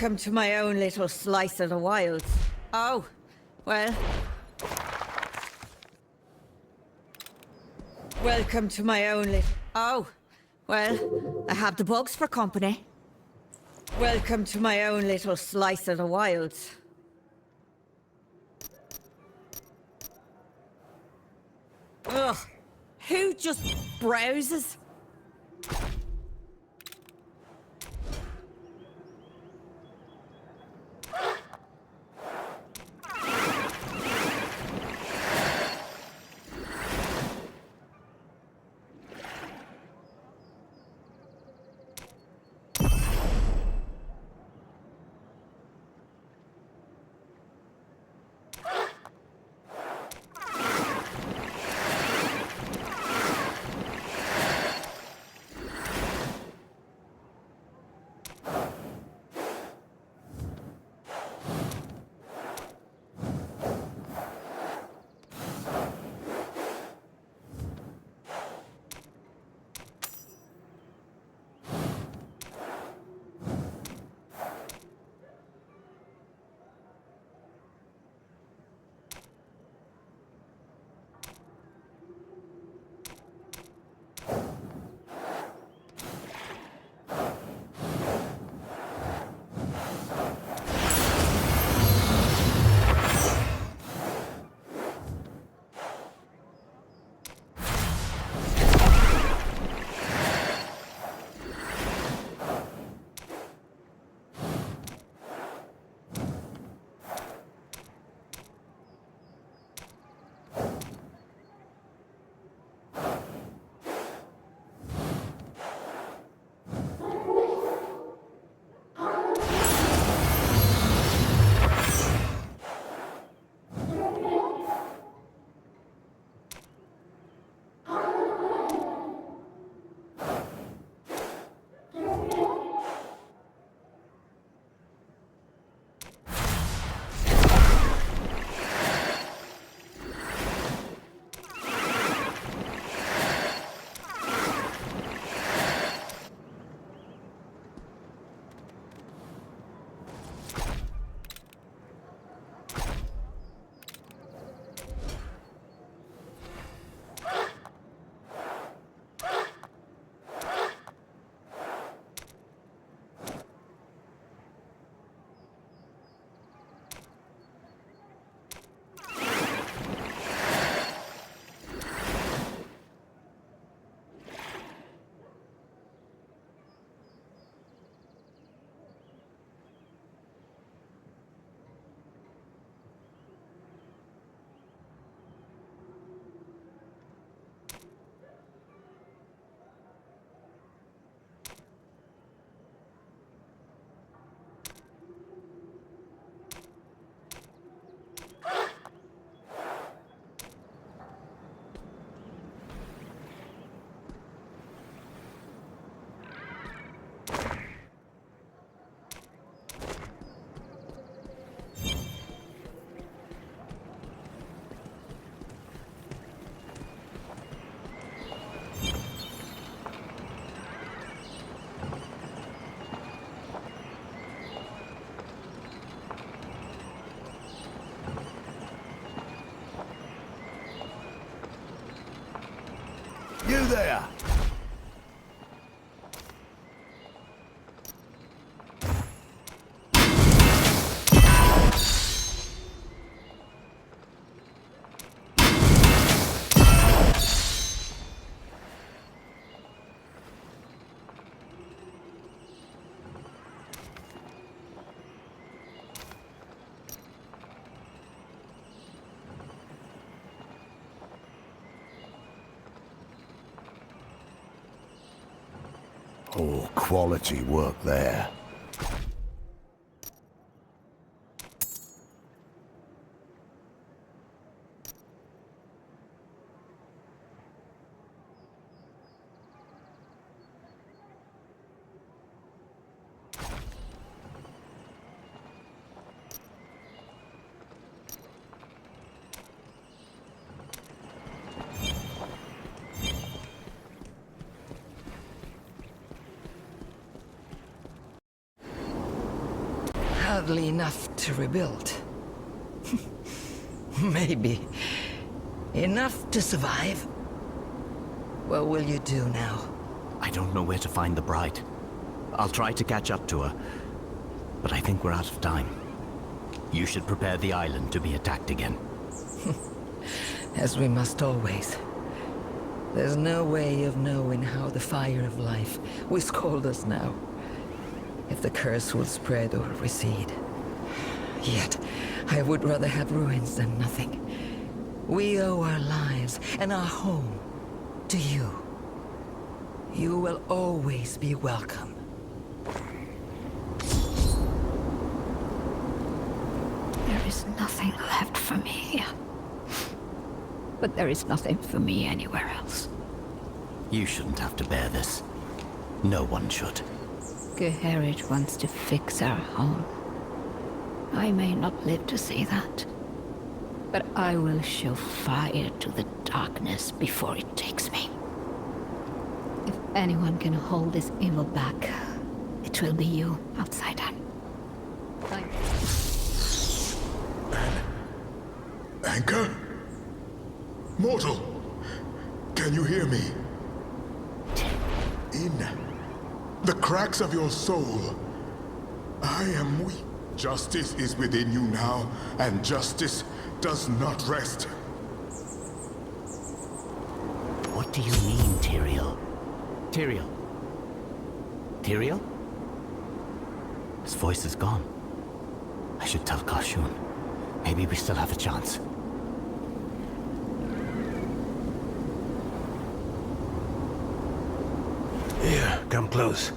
Welcome to my own little slice of the wilds. Oh, well. Welcome to my own little... Oh, well, I have the bugs for company. Welcome to my own little slice of the wilds. Ugh, who just browses? You there! Oh, quality work there. Hardly enough to rebuild. Maybe. Enough to survive. What will you do now? I don't know where to find the bride. I'll try to catch up to her, but I think we're out of time. You should prepare the island to be attacked again. As we must always. There's no way of knowing how the fire of life will scald us now. If the curse will spread or recede. Yet, I would rather have ruins than nothing. We owe our lives and our home to you. You will always be welcome. There is nothing left for me here. But there is nothing for me anywhere else. You shouldn't have to bear this. No one should. Geherit wants to fix our home. I may not live to see that. But I will show fire to the darkness before it takes me. If anyone can hold this evil back, it will be you, outsider. Thank you. Anchor? Mortal, can you hear me? In the cracks of your soul, I am weak. Justice is within you now, and justice does not rest. What do you mean, Tyrael? Tyrael? Tyrael? His voice is gone. I should tell Kashun. Maybe we still have a chance. Here, come close.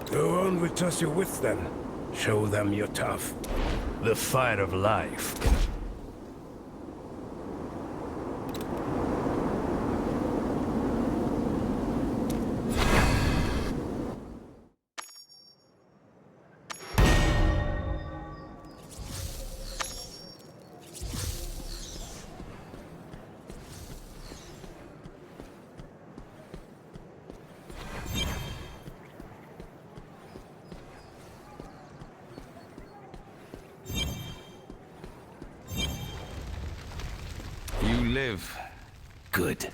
Go on with us your wits then. Show them you're tough. The fire of life. You live. Good.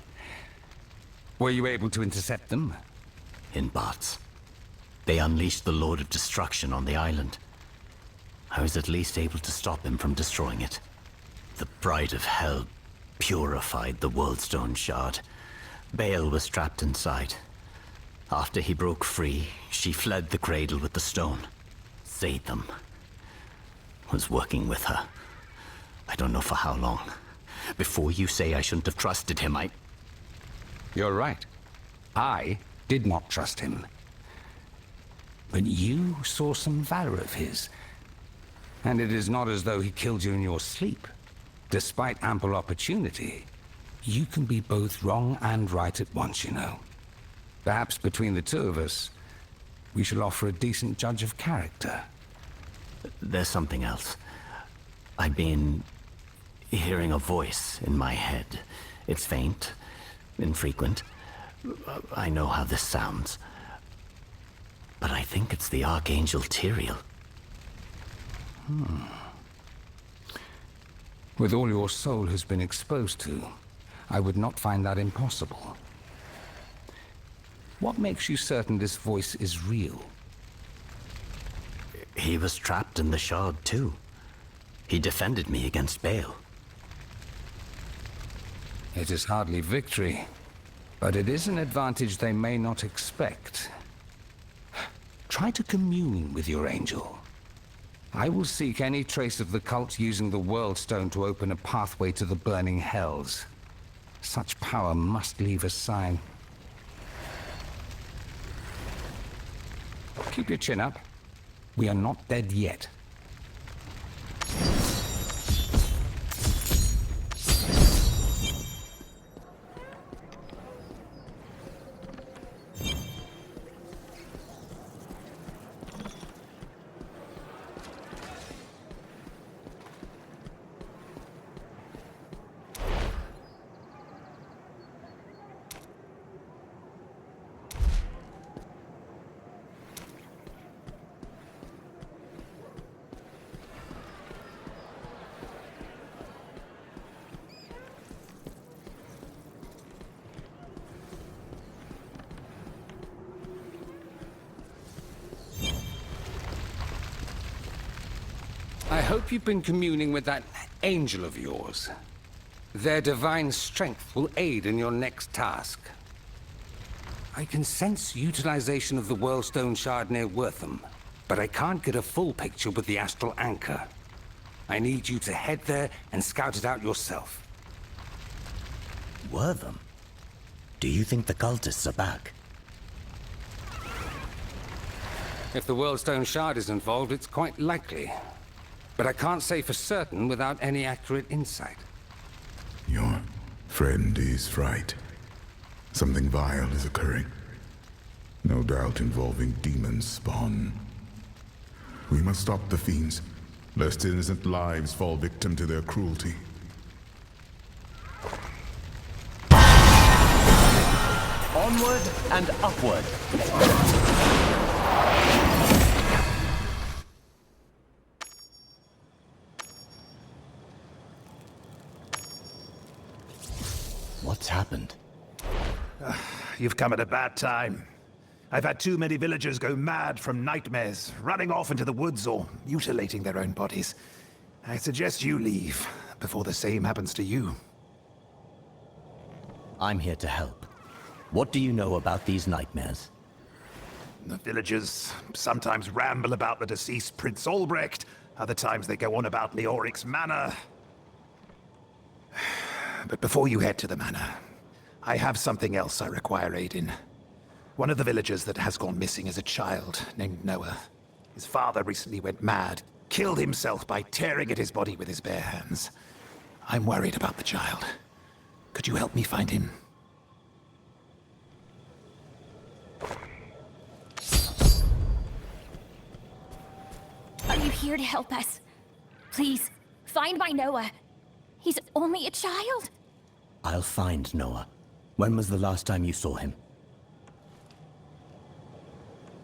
Were you able to intercept them? In bots. They unleashed the Lord of Destruction on the island. I was at least able to stop him from destroying it. The Bride of Hell purified the Worldstone Shard. Baal was trapped inside. After he broke free, she fled the cradle with the stone. Zatham was working with her. I don't know for how long. Before you say I shouldn't have trusted him, You're right. I did not trust him. But you saw some valor of his. And it is not as though he killed you in your sleep. Despite ample opportunity, you can be both wrong and right at once, you know. Perhaps between the two of us, we shall offer a decent judge of character. There's something else. I've been hearing a voice in my head. It's faint, infrequent. I know how this sounds. But I think it's the Archangel Tyrael. With all your soul has been exposed to, I would not find that impossible. What makes you certain this voice is real? He was trapped in the Shard too. He defended me against Baal. It is hardly victory, but it is an advantage they may not expect. Try to commune with your angel. I will seek any trace of the cult using the World Stone to open a pathway to the burning hells. Such power must leave a sign. Keep your chin up. We are not dead yet. hope you've been communing with that angel of yours. Their divine strength will aid in your next task. I can sense utilization of the Whirlstone Shard near Wortham, but I can't get a full picture with the Astral Anchor. I need you to head there and scout it out yourself. Wortham? Do you think the cultists are back? If the Whirlstone Shard is involved, it's quite likely. But I can't say for certain without any accurate insight. Your friend is right. Something vile is occurring. No doubt involving demon spawn. We must stop the fiends, lest innocent lives fall victim to their cruelty. Onward and upward. What's happened? You've come at a bad time. I've had too many villagers go mad from nightmares, running off into the woods or mutilating their own bodies. I suggest you leave before the same happens to you. I'm here to help. What do you know about these nightmares? The villagers sometimes ramble about the deceased Prince Albrecht. Other times they go on about Leoric's manor. But before you head to the manor, I have something else I require aid in. One of the villagers that has gone missing is a child named Noah. His father recently went mad, killed himself by tearing at his body with his bare hands. I'm worried about the child. Could you help me find him? Are you here to help us? Please, find my Noah. He's only a child. I'll find Noah. When was the last time you saw him?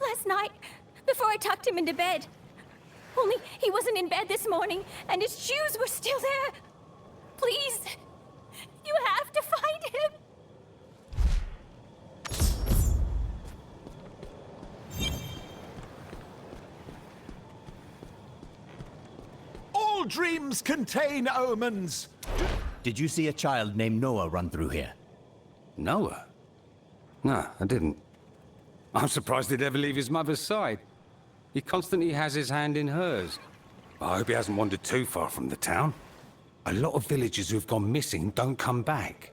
Last night, before I tucked him into bed. Only he wasn't in bed this morning, and his shoes were still there. Please, you have to find him. All dreams contain omens! Did you see a child named Noah run through here? Noah? No, I didn't. I'm surprised he'd ever leave his mother's side. He constantly has his hand in hers. I hope he hasn't wandered too far from the town. A lot of villagers who've gone missing don't come back.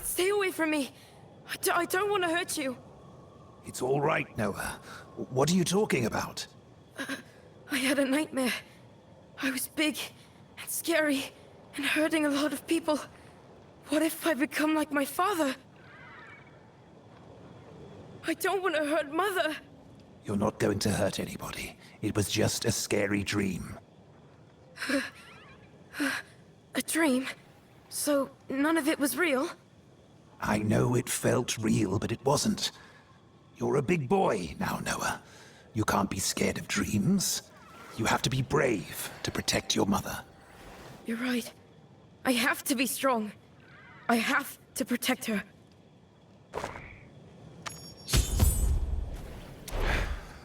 Stay away from me. I don't want to hurt you. It's all right, Noah. What are you talking about? I had a nightmare. I was big and scary and hurting a lot of people. What if I become like my father? I don't want to hurt Mother. You're not going to hurt anybody. It was just a scary dream. A dream? So none of it was real? I know it felt real, but it wasn't. You're a big boy now, Noah. You can't be scared of dreams. You have to be brave to protect your mother. You're right. I have to be strong. I have to protect her.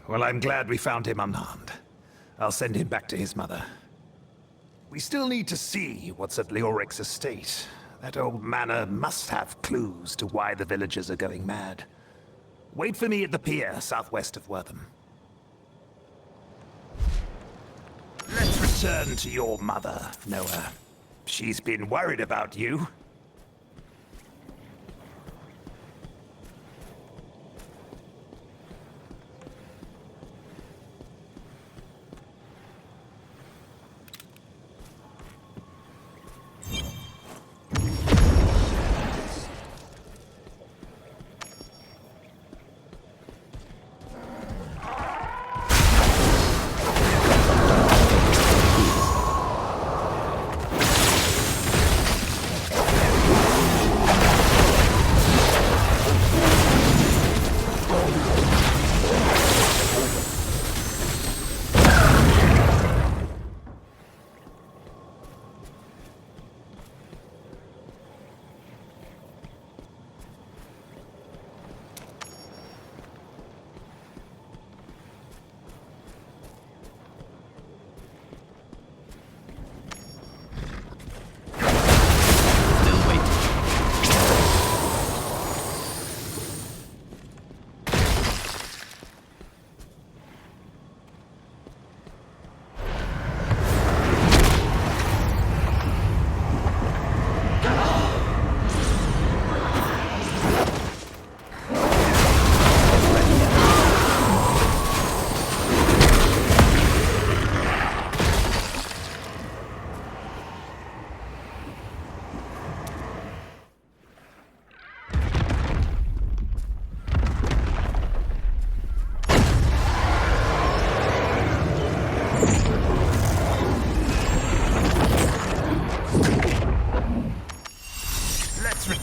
Well, I'm glad we found him unharmed. I'll send him back to his mother. We still need to see what's at Leoric's estate. That old manor must have clues to why the villagers are going mad. Wait for me at the pier southwest of Wortham. Let's return to your mother, Noah. She's been worried about you.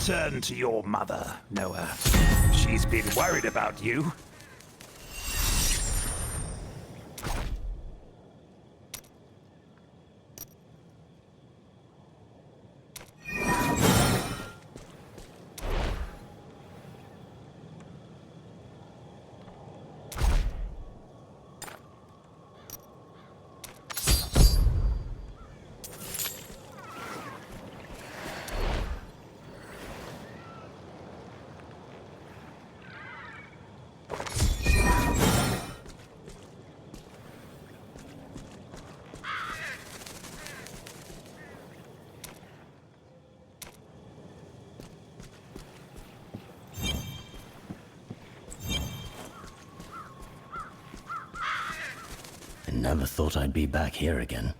return to your mother, Noah. She's been worried about you. I never thought I'd be back here again.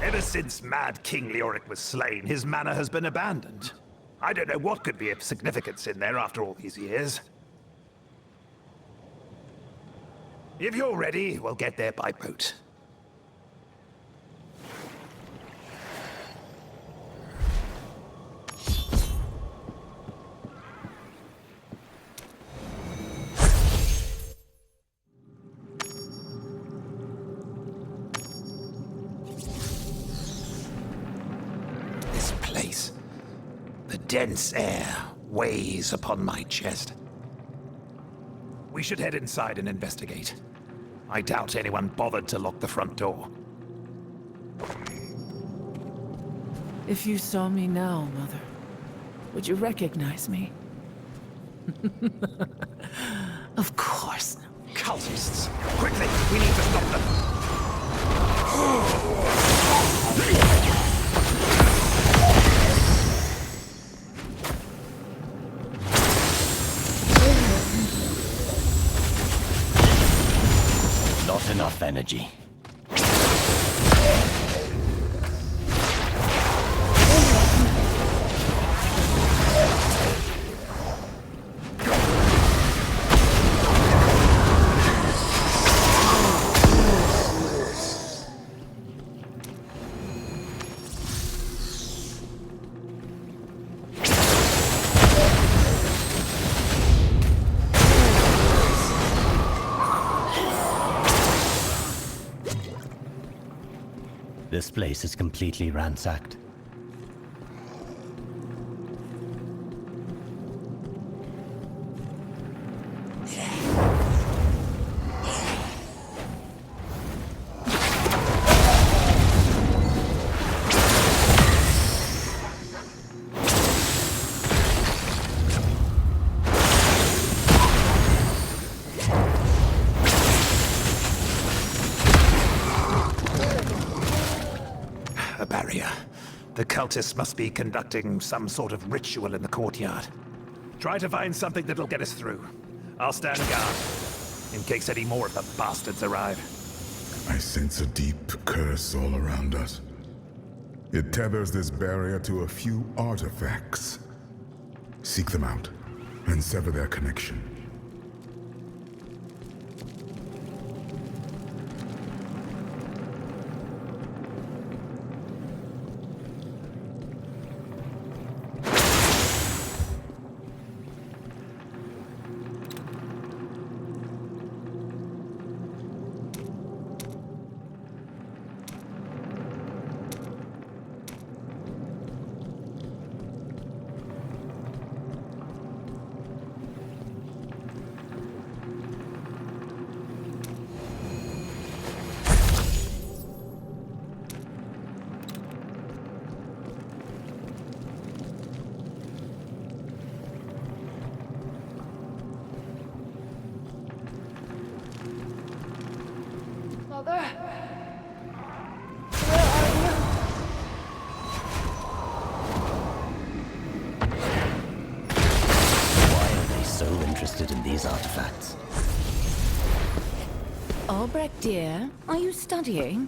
Ever since Mad King Leoric was slain, his manor has been abandoned. I don't know what could be of significance in there after all these years. If you're ready, we'll get there by boat. This place, the dense air weighs upon my chest. We should head inside and investigate. I doubt anyone bothered to lock the front door. If you saw me now, Mother, would you recognize me? Of course. Cultists! Quickly! We need to stop them! Not enough energy. This place is completely ransacked. A barrier. The cultists must be conducting some sort of ritual in the courtyard. Try to find something that'll get us through. I'll stand guard, in case any more of the bastards arrive. I sense a deep curse all around us. It tethers this barrier to a few artifacts. Seek them out, and sever their connection. Mother? Where are you? Why are they so interested in these artifacts? Albrecht, dear, are you studying?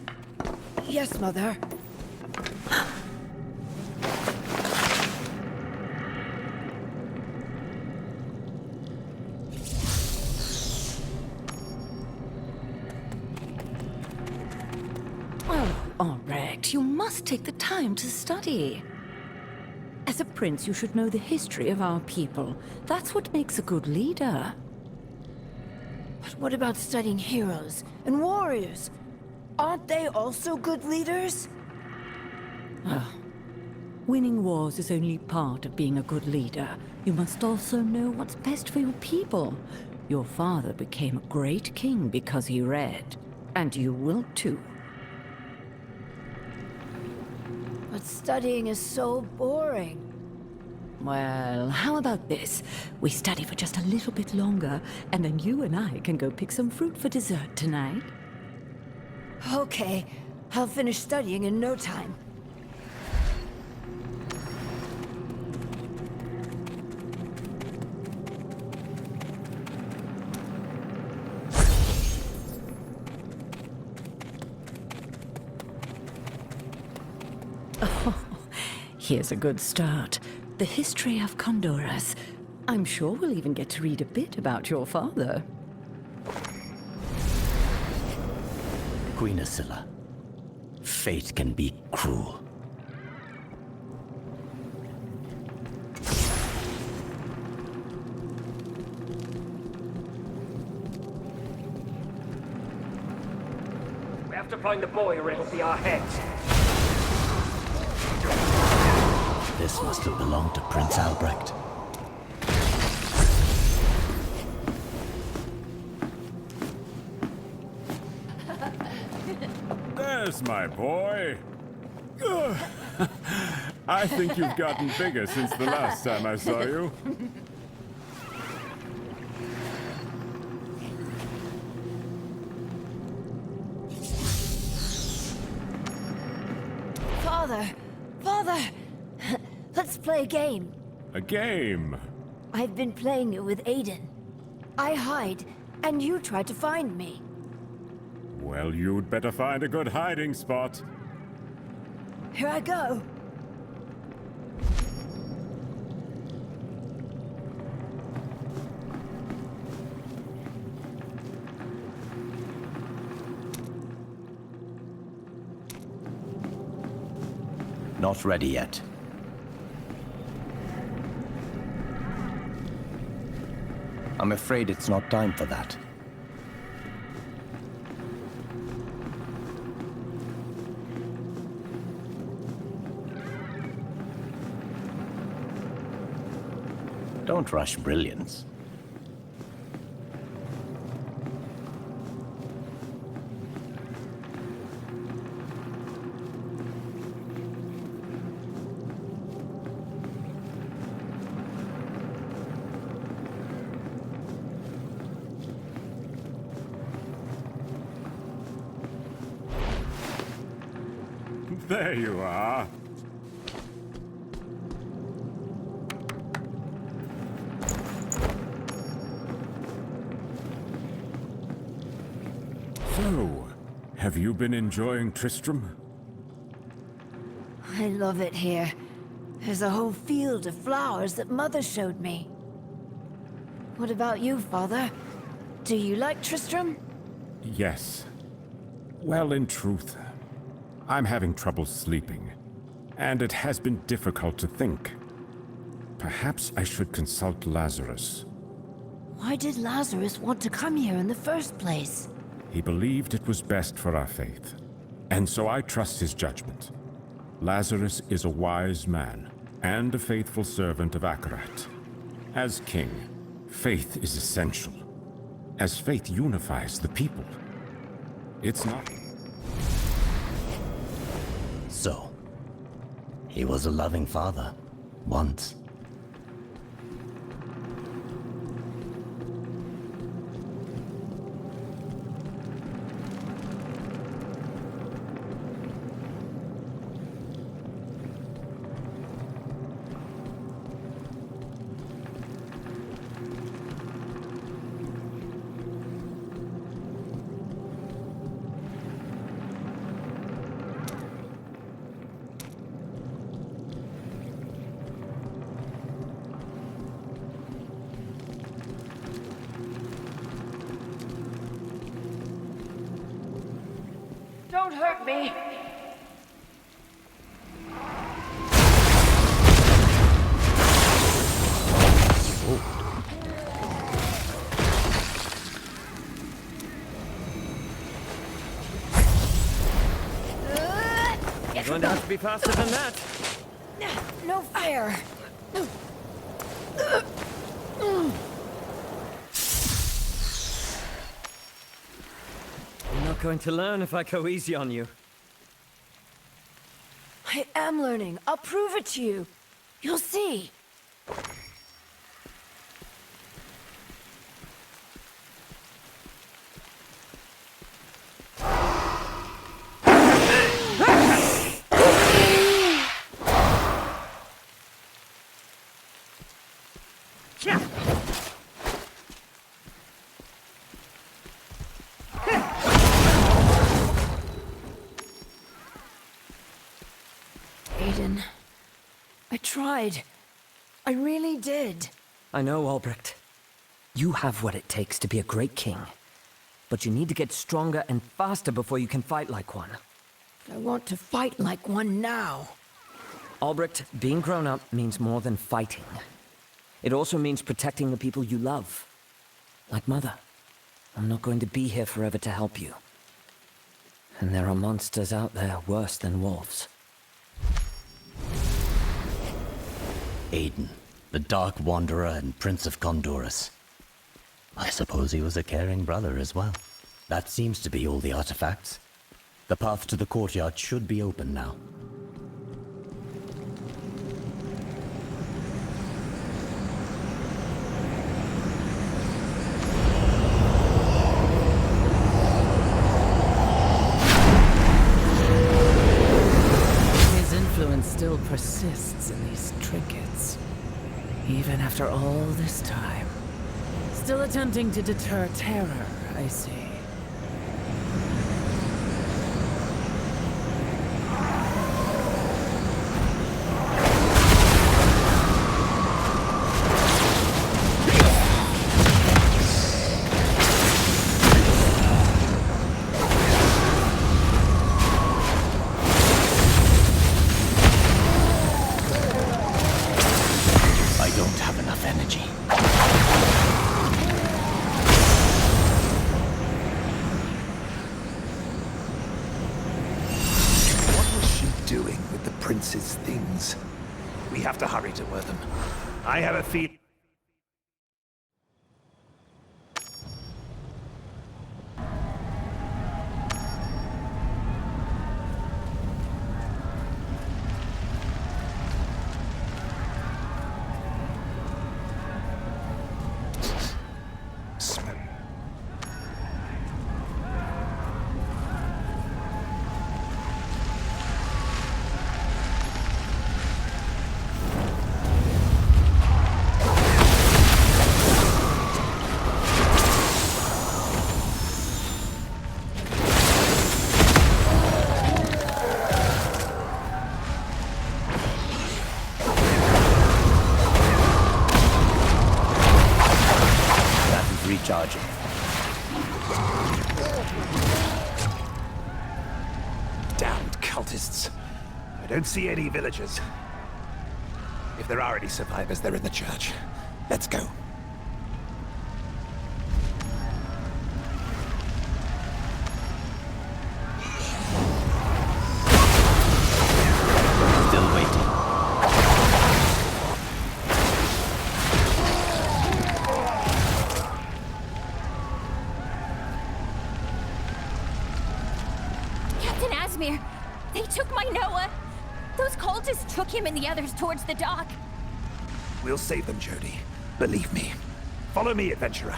Yes, Mother. Alright, you must take the time to study. As a prince, you should know the history of our people. That's what makes a good leader. But what about studying heroes and warriors? Aren't they also good leaders? Winning wars is only part of being a good leader. You must also know what's best for your people. Your father became a great king because he read. And you will too. But studying is so boring. Well, how about this? We study for just a little bit longer, and then you and I can go pick some fruit for dessert tonight. Okay, I'll finish studying in no time. Here's a good start. The history of Condoras. I'm sure we'll even get to read a bit about your father. Queen Asilla, fate can be cruel. We have to find the boy or it'll be our heads. This must have belonged to Prince Albrecht. There's my boy. Ugh. I think you've gotten bigger since the last time I saw you. Father! Let's play a game. A game? I've been playing it with Aiden. I hide, and you try to find me. Well, you'd better find a good hiding spot. Here I go. Not ready yet. I'm afraid it's not time for that. Don't rush brilliance. There you are. So, have you been enjoying Tristram? I love it here. There's a whole field of flowers that Mother showed me. What about you, Father? Do you like Tristram? Yes. Well, in truth, I'm having trouble sleeping, and it has been difficult to think. Perhaps I should consult Lazarus. Why did Lazarus want to come here in the first place? He believed it was best for our faith, and so I trust his judgment. Lazarus is a wise man, and a faithful servant of Akarat. As king, faith is essential, as faith unifies the people. It's not... So, he was a loving father, once. Don't hurt me! going to have to be faster than that. No fair. You're not going to learn if I go easy on you. I am learning. I'll prove it to you. You'll see. Aiden, I tried. I really did. I know, Albrecht. You have what it takes to be a great king. But you need to get stronger and faster before you can fight like one. I want to fight like one now. Albrecht, being grown up means more than fighting. It also means protecting the people you love. Like Mother. I'm not going to be here forever to help you. And there are monsters out there worse than wolves. Aiden, the Dark Wanderer and Prince of Condorus. I suppose he was a caring brother as well. That seems to be all the artifacts. The path to the courtyard should be open now. His influence still persists in these trinkets. Even after all this time. Still attempting to deter terror, I see. I don't have enough energy. What was she doing with the prince's things? We have to hurry toward them. I have a feeling. Recharging. Damned cultists. I don't see any villagers. If there are any survivors, they're in the church. Let's go. Still waiting. Captain Asmir, they took my Noah. Those cultists took him and the others towards the dock. We'll save them, Jody. Believe me. Follow me, adventurer.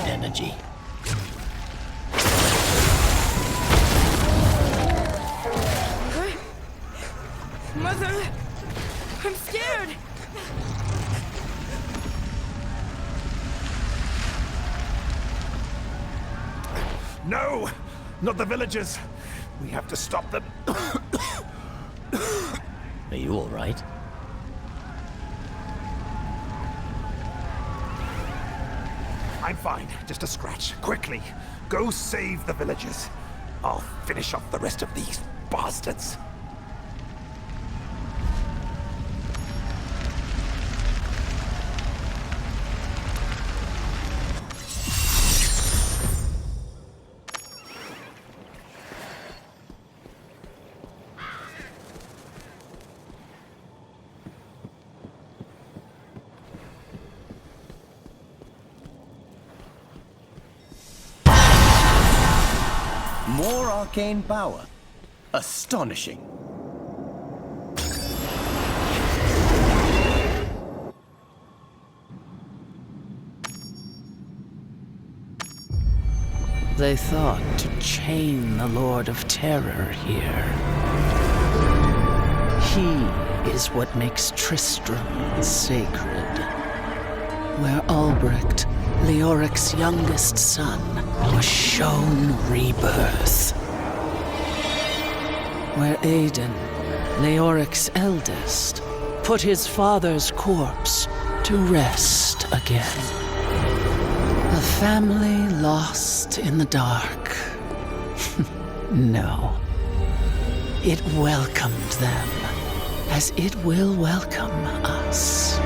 Energy. Mother! I'm scared! No! Not the villagers! We have to stop them. Are you all right? I'm fine. Just a scratch. Quickly, go save the villagers. I'll finish off the rest of these bastards. More arcane power. Astonishing. They thought to chain the Lord of Terror here. He is what makes Tristram sacred. Where Albrecht, Leoric's youngest son, was shown rebirth. Where Aiden, Leoric's eldest, put his father's corpse to rest again. A family lost in the dark. No. It welcomed them, as it will welcome us.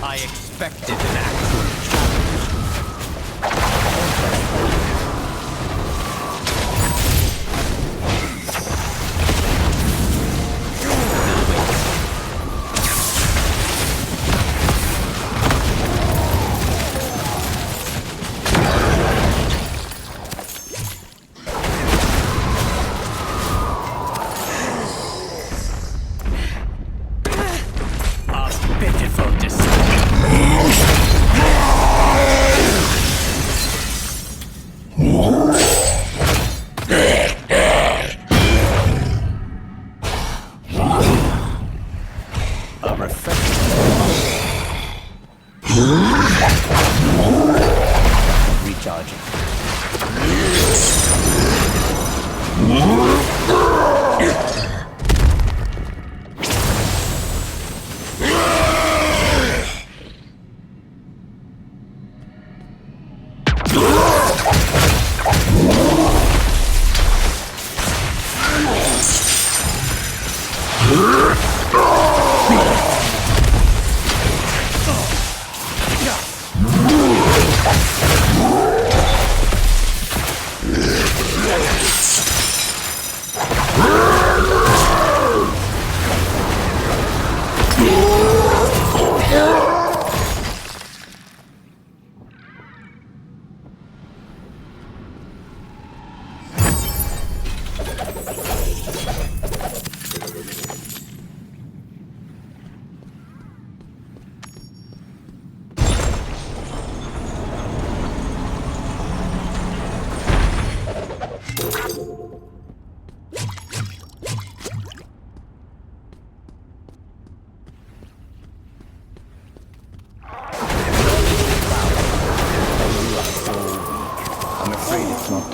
I expected an actual challenge. A pitiful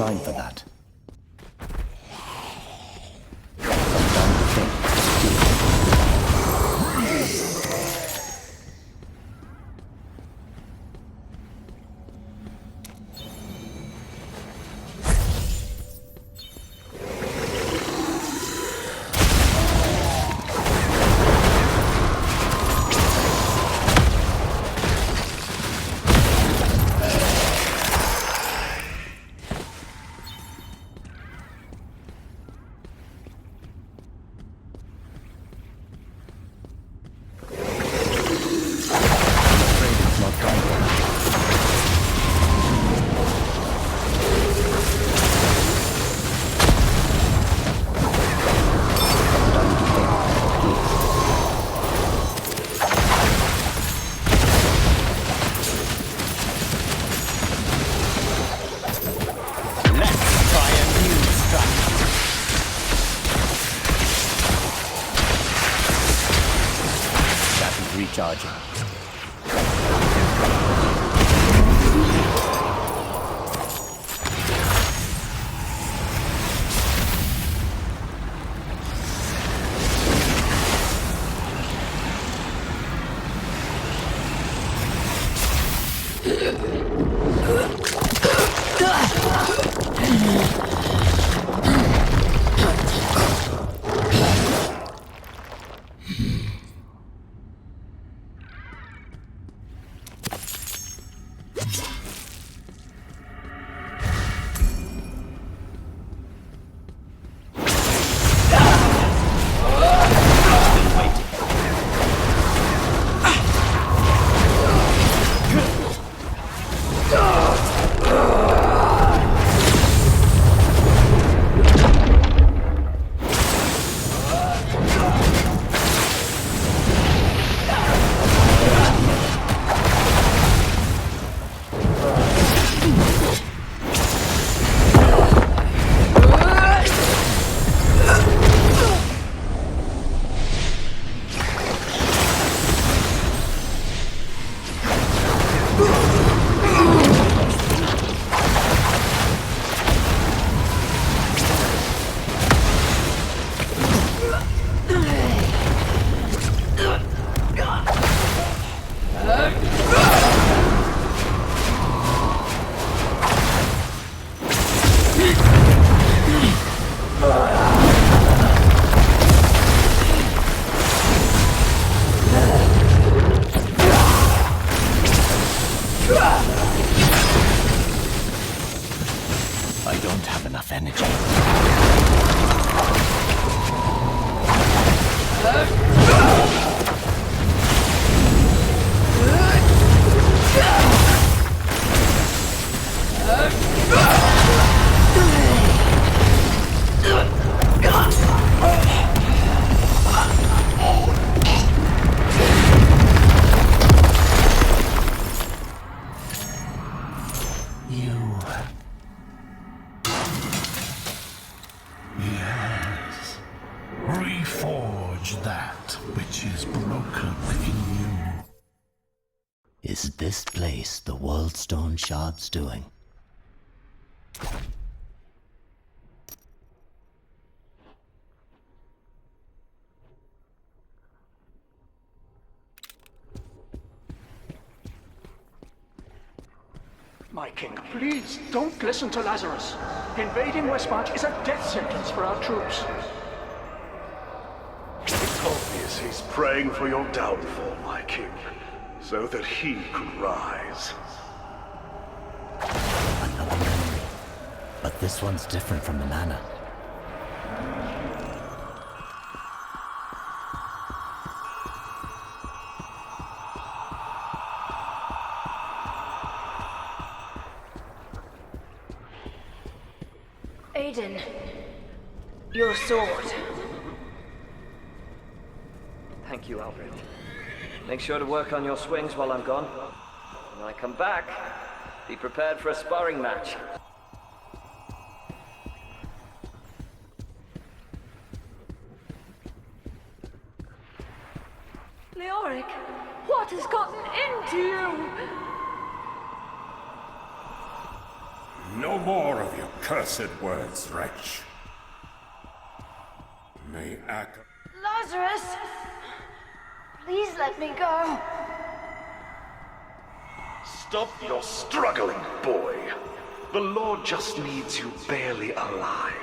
time for that. Sometimes the faith recharging. I don't have enough energy. Yes. Reforge that which is broken in you. Is this place the Worldstone Shard's doing? My king, please don't listen to Lazarus. Invading Westmarch is a death sentence for our troops. It's obvious he's praying for your downfall, my king, so that he could rise. Another memory. But this one's different from the manor. Aiden, your sword. Thank you, Alfred. Make sure to work on your swings while I'm gone. When I come back, be prepared for a sparring match. Leoric, what has gotten into you? No more of your accursed words, wretch. May Lazarus! Please let me go. Stop your struggling, boy. The Lord just needs you barely alive.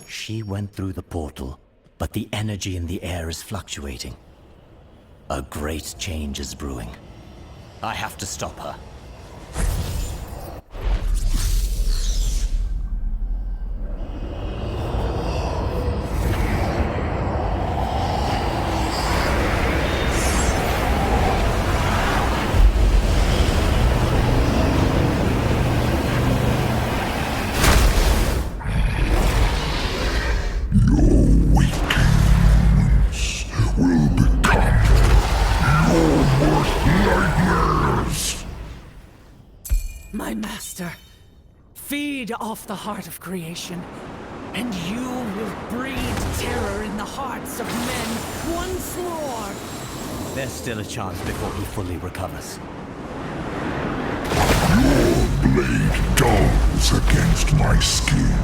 She went through the portal, but the energy in the air is fluctuating. A great change is brewing. I have to stop her. My master, feed off the heart of creation, and you will breed terror in the hearts of men once more. There's still a chance before he fully recovers. Your blade dulls against my skin.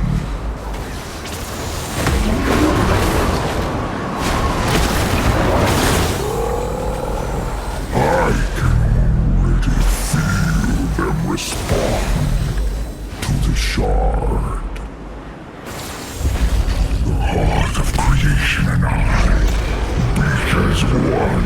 Respond to the shard. The heart of creation and I beat as one.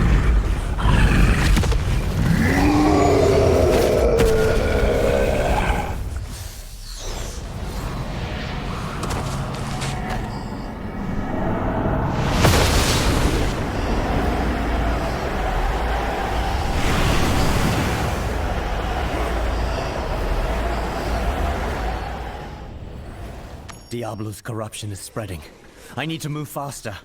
Diablo's corruption is spreading. I need to move faster.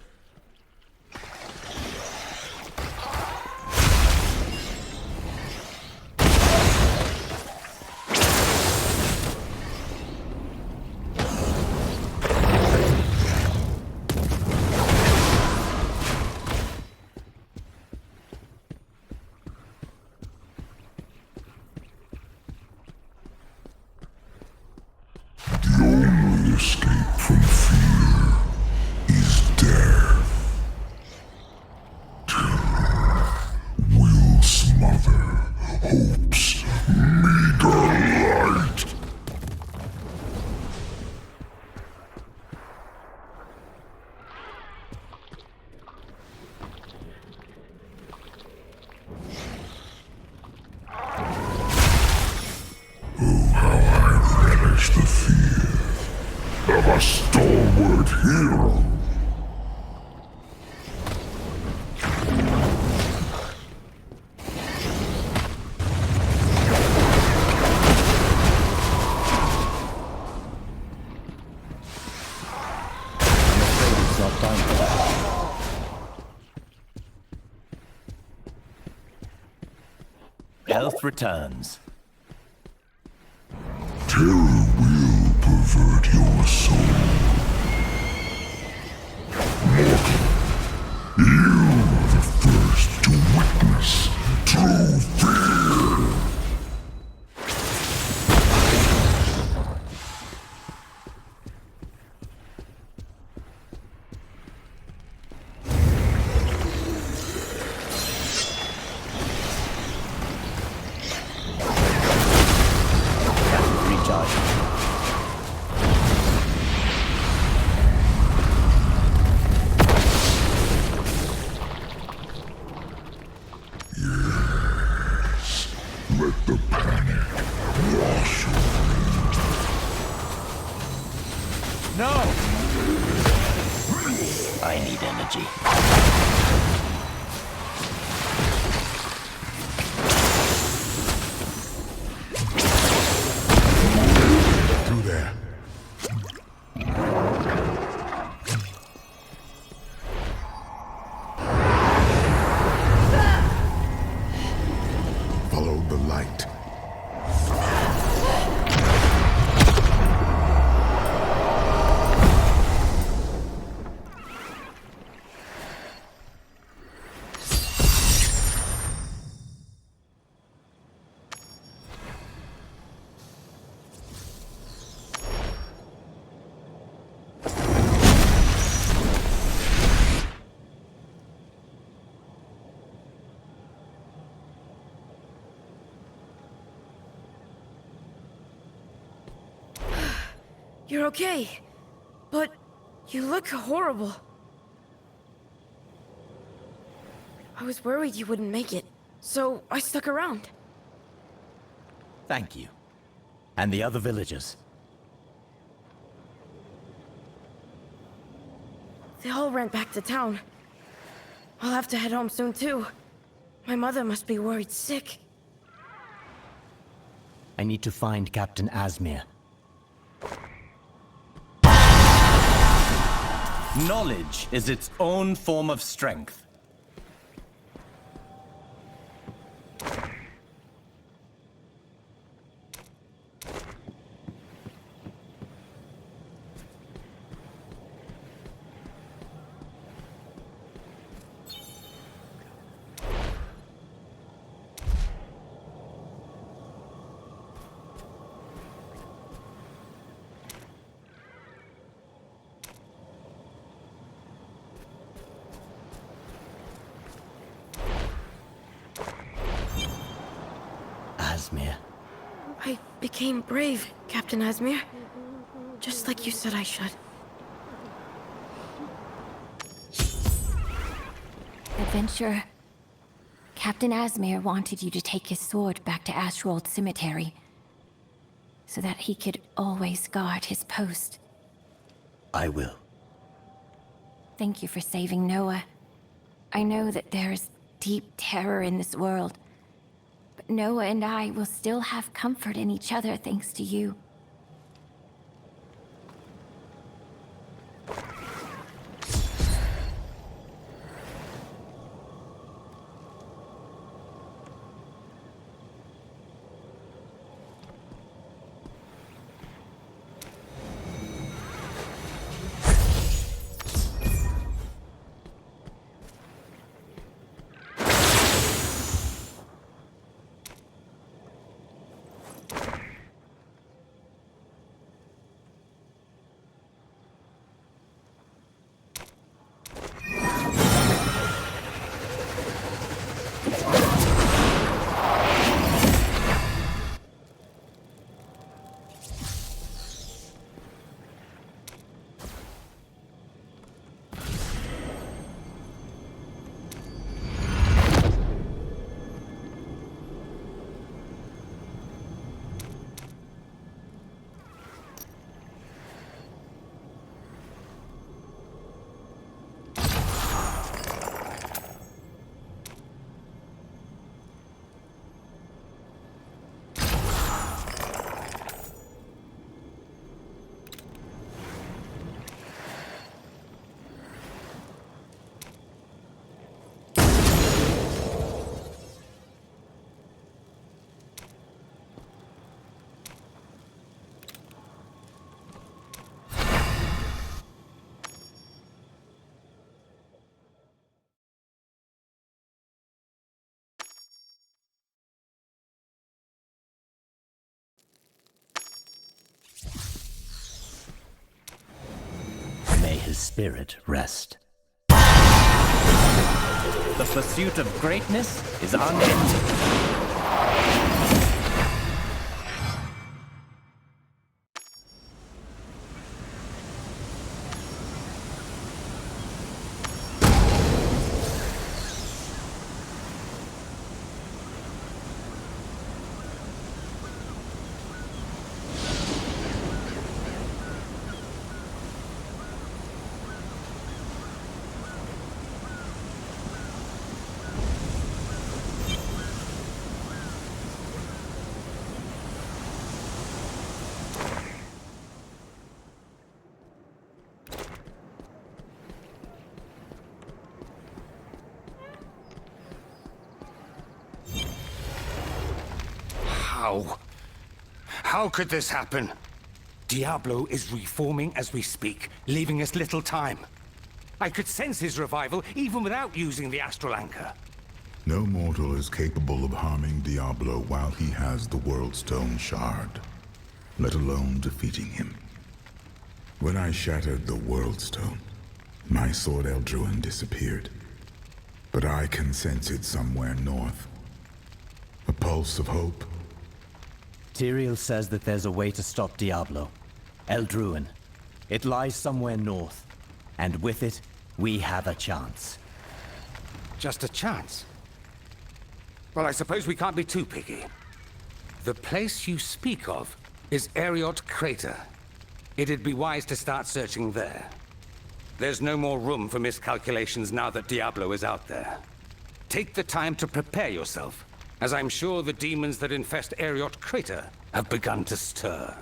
Escape from fear is death. Terror will smother hope's meager light. Oh, how I relish the fear of a stalwart hero. I'm afraid it's not time for that. Health returns. Terror will pervert your soul. Mortal, you are the first to witness true fear. Let the panic wash over. No! I need energy. you're okay. But you look horrible. I was worried you wouldn't make it, so I stuck around. Thank you. And the other villagers? They all ran back to town. I'll have to head home soon, too. My mother must be worried sick. I need to find Captain Asmir. Knowledge is its own form of strength. Asmir. I became brave, Captain Asmir. Just like you said I should. Adventure. Captain Asmir wanted you to take his sword back to Ashrold Cemetery, so that he could always guard his post. I will. Thank you for saving Noah. I know that there is deep terror in this world, but Noah and I will still have comfort in each other thanks to you. May his spirit rest. The pursuit of greatness is unending. How? How could this happen? Diablo is reforming as we speak, leaving us little time. I could sense his revival even without using the astral anchor. No mortal is capable of harming Diablo while he has the World Stone Shard, let alone defeating him. When I shattered the World Stone, my sword Eldruin disappeared. But I can sense it somewhere north. A pulse of hope. Tyrael says that there's a way to stop Diablo. Eldruin. It lies somewhere north, and with it, we have a chance. Just a chance? Well, I suppose we can't be too picky. The place you speak of is Ariot Crater. It'd be wise to start searching there. There's no more room for miscalculations now that Diablo is out there. Take the time to prepare yourself, as I'm sure the demons that infest Ariot Crater have begun to stir.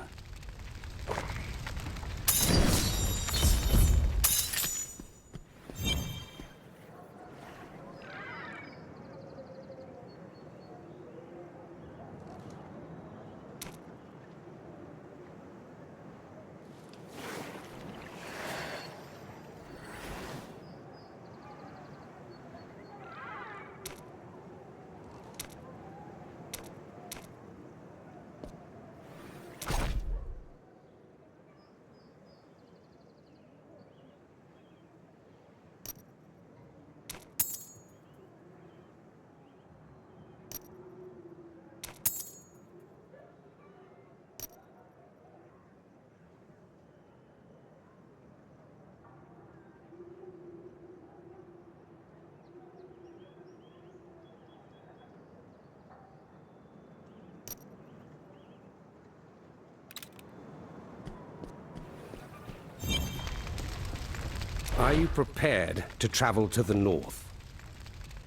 Are you prepared to travel to the north?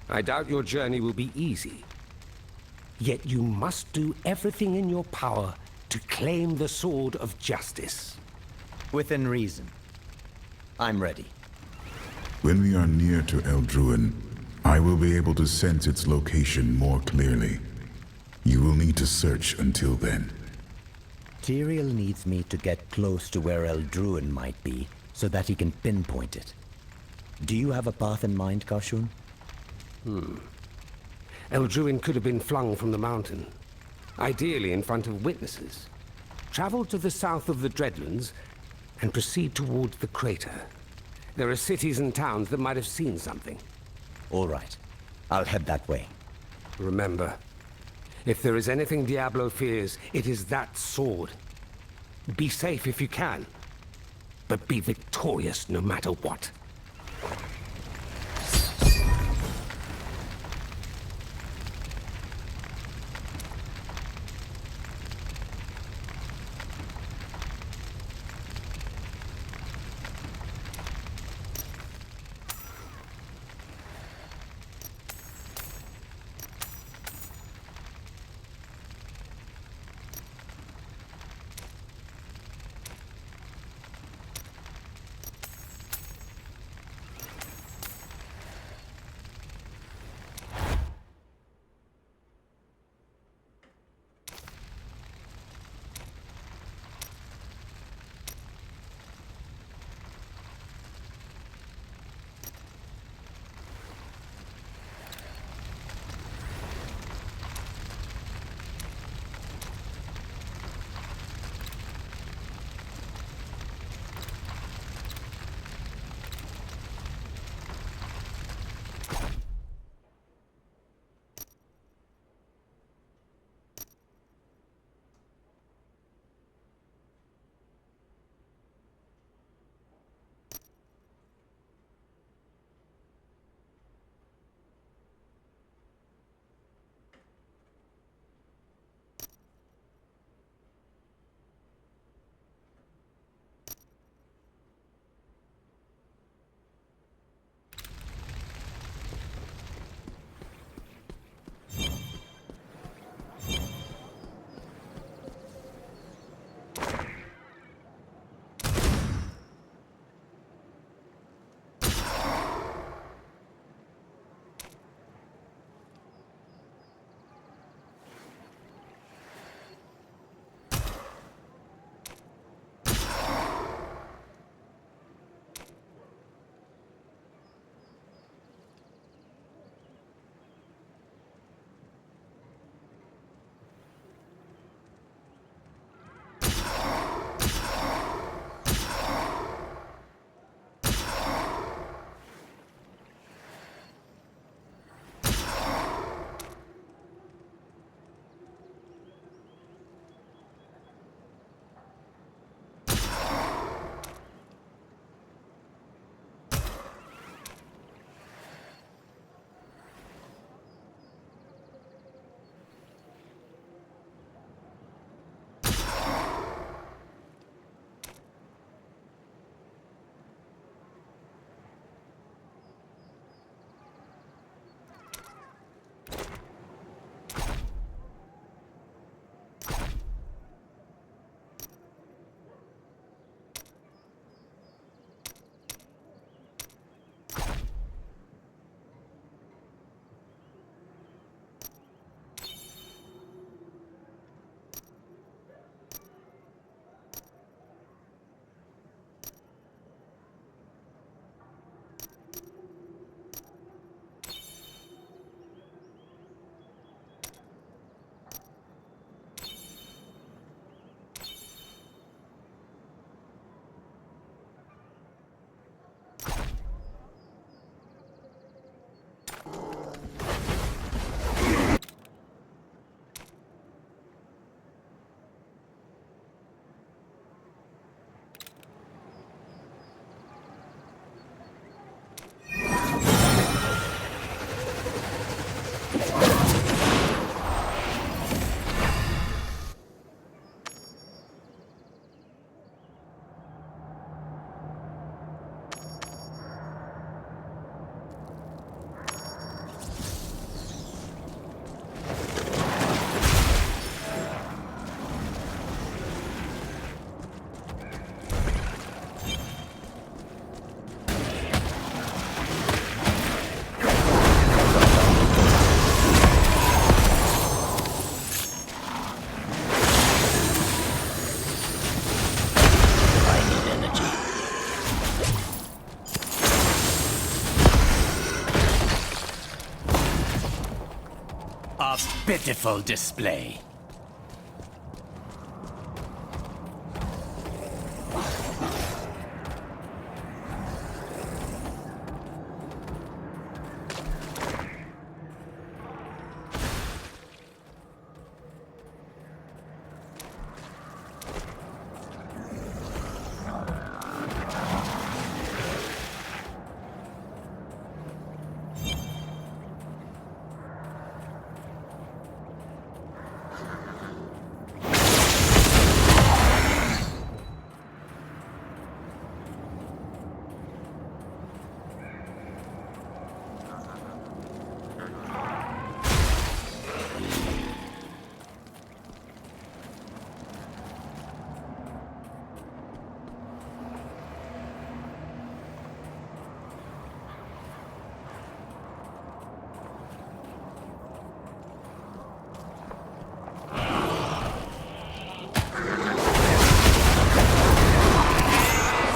I doubt your journey will be easy. Yet you must do everything in your power to claim the Sword of Justice. Within reason. I'm ready. When we are near to Eldruin, I will be able to sense its location more clearly. You will need to search until then. Tyrael needs me to get close to where Eldruin might be, so that he can pinpoint it. Do you have a path in mind, Kashun? Eldruin could have been flung from the mountain, ideally in front of witnesses. Travel to the south of the Dreadlands and proceed towards the crater. There are cities and towns that might have seen something. All right. I'll head that way. Remember, if there is anything Diablo fears, it is that sword. Be safe if you can, but be victorious no matter what. pitiful display.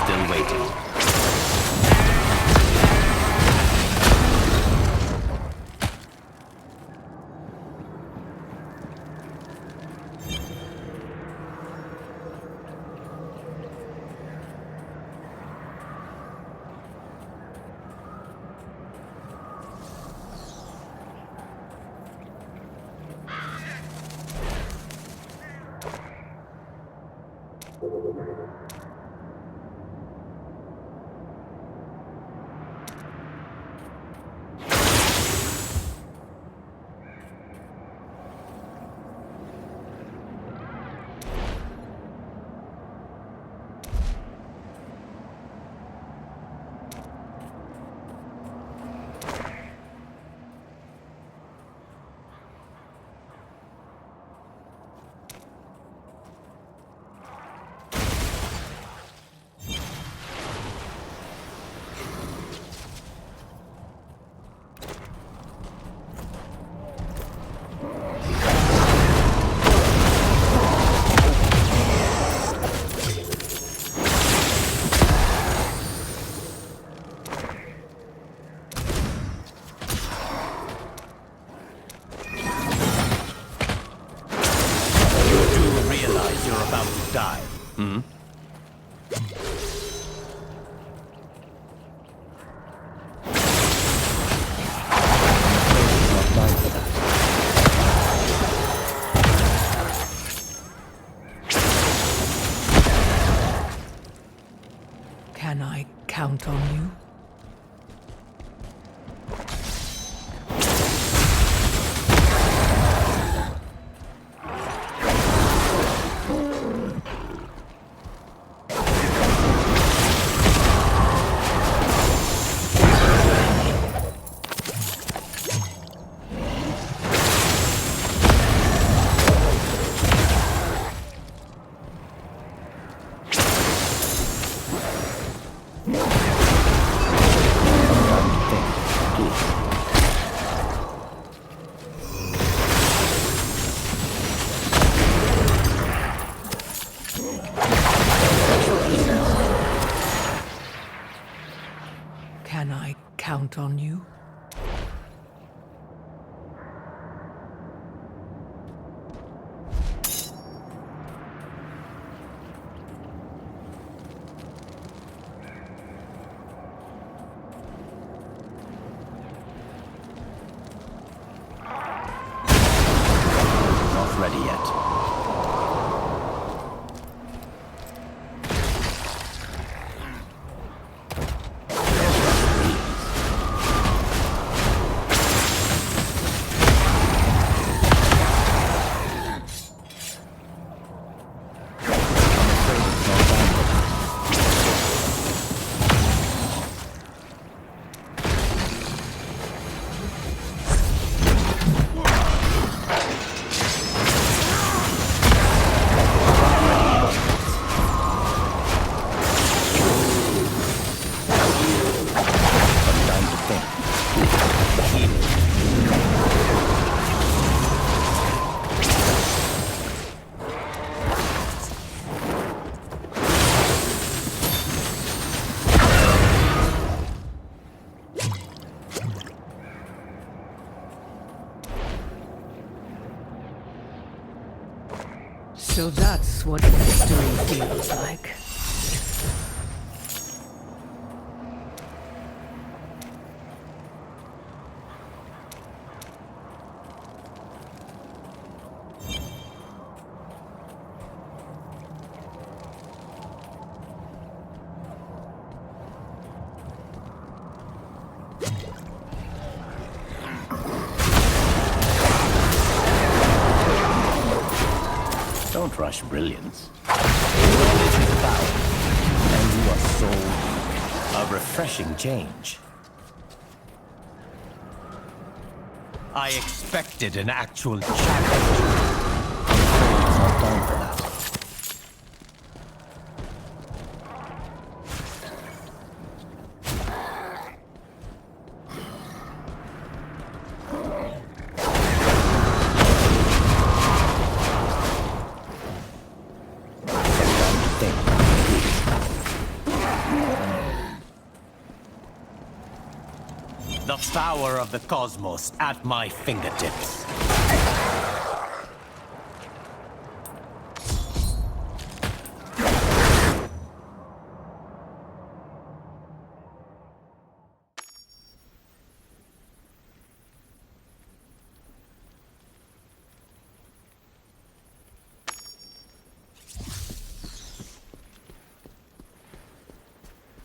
Still waiting. You're about to die. Hmm? Can I count on you? Can I count on you? Not ready yet. So that's what victory feels like. Don't rush brilliance. Knowledge is power, and you are sold a refreshing change. I expected an actual challenge. It's not time for that. The power of the cosmos at my fingertips.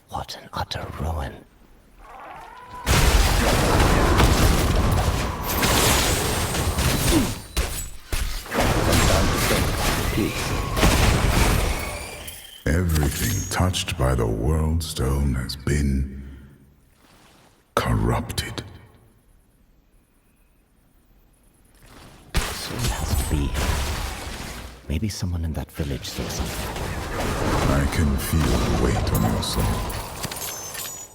What an utter ruin. Everything touched by the World Stone has been corrupted. So it has to be. Maybe someone in that village saw something. I can feel the weight on your soul.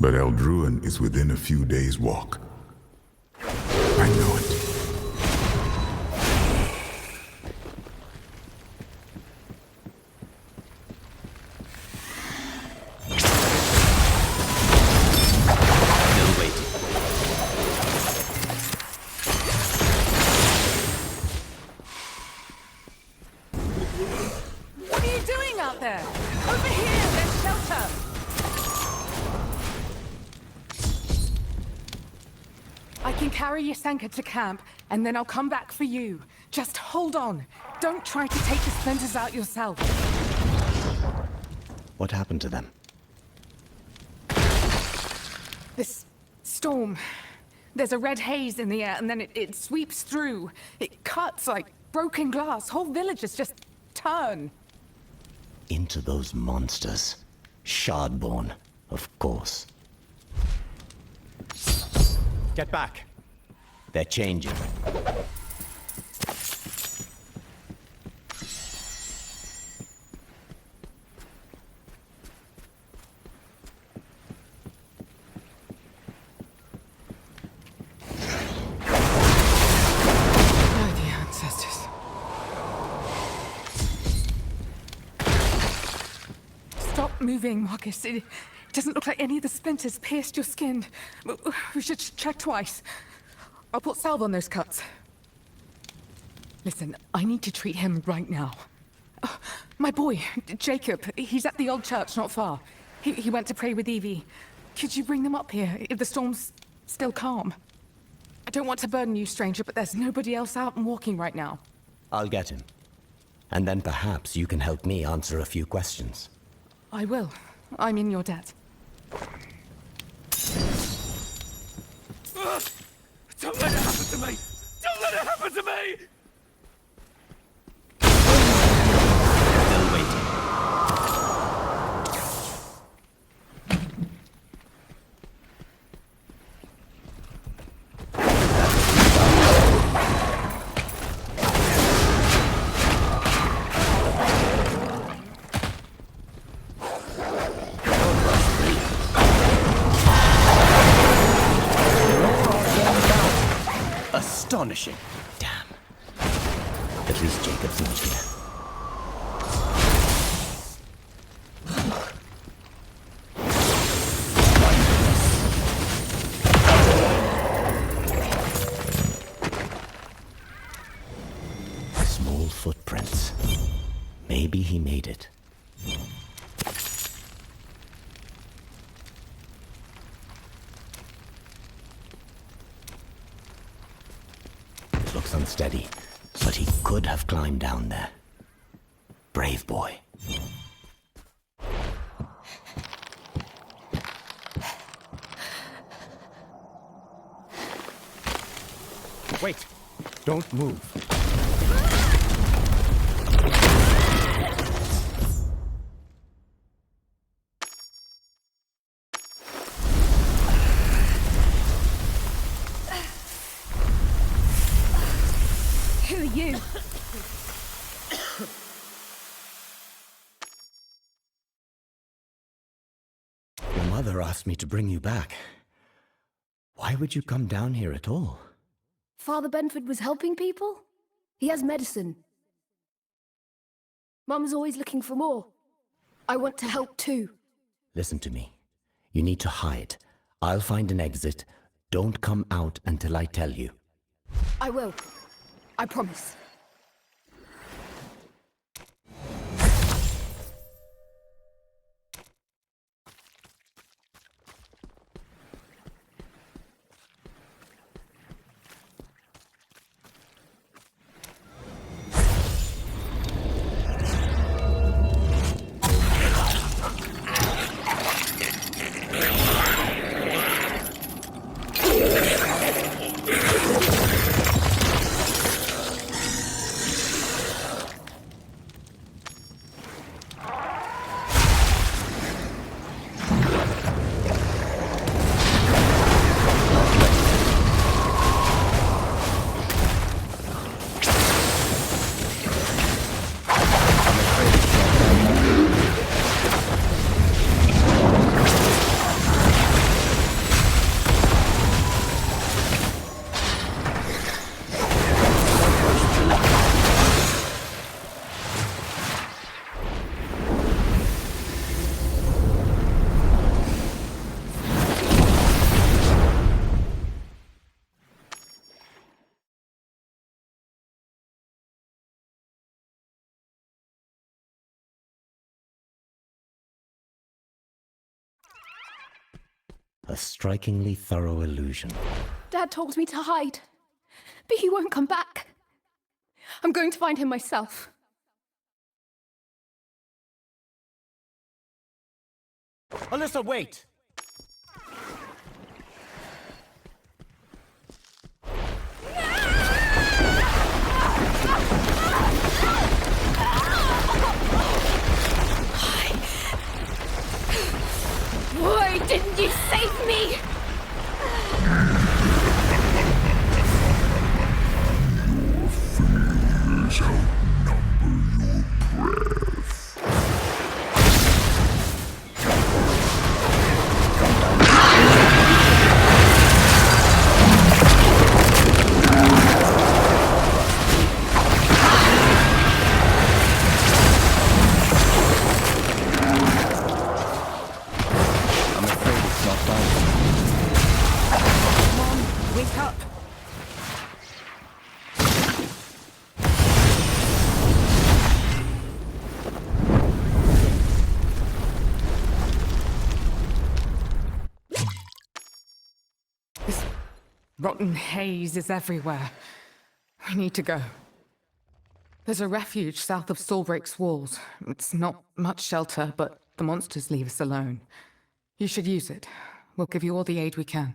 But Eldruin is within a few days' walk. I know it. What are you doing out there? Over here, there's shelter! I can carry Yasenka to camp, and then I'll come back for you. Just hold on. Don't try to take the splinters out yourself. What happened to them? This storm. There's a red haze in the air, and then it sweeps through. It cuts like broken glass. Whole villages just turn. Into those monsters. Shardborn, of course. Get back. They're changing. Stop moving, Marcus. It doesn't look like any of the splinters pierced your skin. We should check twice. I'll put salve on those cuts. Listen, I need to treat him right now. My boy, Jacob, he's at the old church not far. He went to pray with Evie. Could you bring them up here if the storm's still calm? I don't want to burden you, stranger, but there's nobody else out and walking right now. I'll get him. And then perhaps you can help me answer a few questions. I will. I'm in your debt. Don't let it happen to me! Don't let it happen to me! Still waiting. Astonishing. Damn. At least Jacob's not here. Small footprints. Maybe he made it. It looks unsteady, but he could have climbed down there. Brave boy. Wait! Don't move. Who are you? Your mother asked me to bring you back. Why would you come down here at all? Father Benford was helping people? He has medicine. Mum's always looking for more. I want to help too. Listen to me. You need to hide. I'll find an exit. Don't come out until I tell you. I will. I promise. A strikingly thorough illusion. Dad told me to hide, but he won't come back. I'm going to find him myself. Alyssa, wait! Why didn't you save me? Fingers outnumber your breath. I'm afraid it's not done. Mom, wake up! This rotten haze is everywhere. We need to go. There's a refuge south of Stallbreak's walls. It's not much shelter, but the monsters leave us alone. You should use it. We'll give you all the aid we can.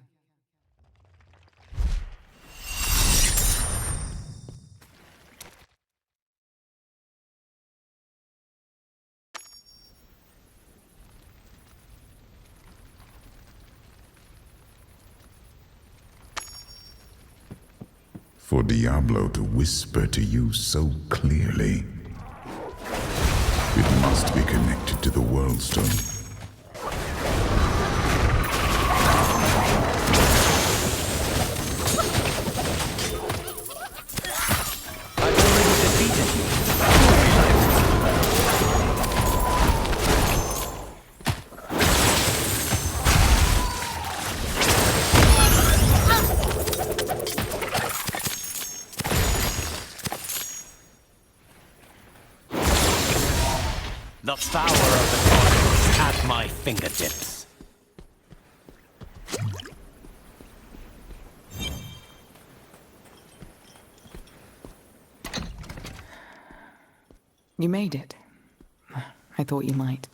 For Diablo to whisper to you so clearly, it must be connected to the World Stone. power of the gods is at my fingertips. You made it. I thought you might.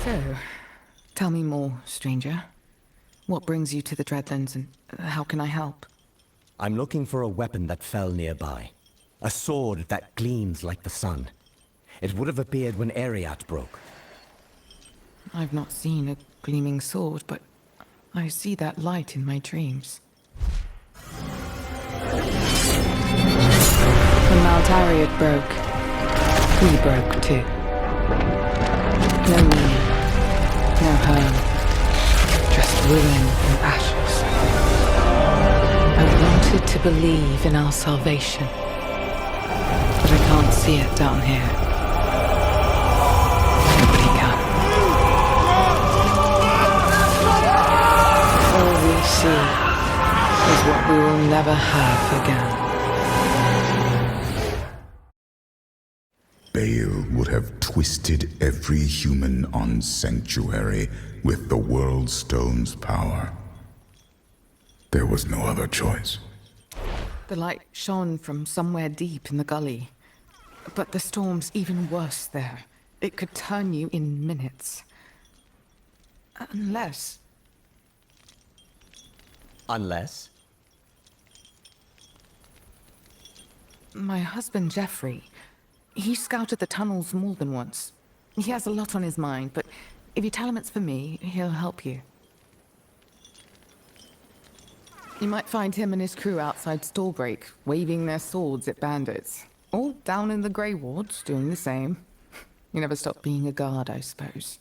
So, tell me more, stranger. What brings you to the Dreadlands, and how can I help? I'm looking for a weapon that fell nearby. A sword that gleams like the sun. It would have appeared when Ariat broke. I've not seen a gleaming sword, but I see that light in my dreams. When Mount Ariat broke, we broke too. No meaning, no home, just ruin and ashes. I wanted to believe in our salvation, but I can't see it down here. Nobody can. All we see is what we will never have again. Baal would have twisted every human on Sanctuary with the World Stone's power. There was no other choice. The light shone from somewhere deep in the gully. But the storm's even worse there. It could turn you in minutes. Unless... Unless? My husband, Jeffrey, he scouted the tunnels more than once. He has a lot on his mind, but if you tell him it's for me, he'll help you. You might find him and his crew outside Stallbreak, waving their swords at bandits. Or down in the Grey Wards, doing the same. You never stop being a guard, I suppose.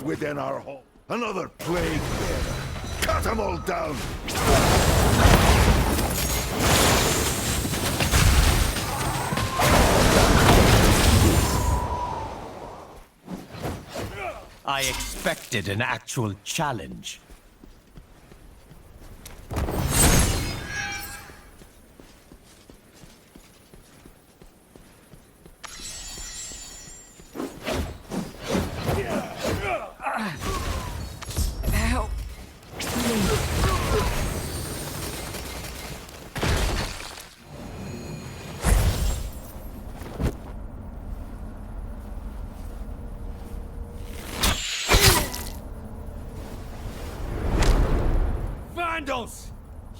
Within our home. Another plague bearer. Cut them all down! I expected an actual challenge.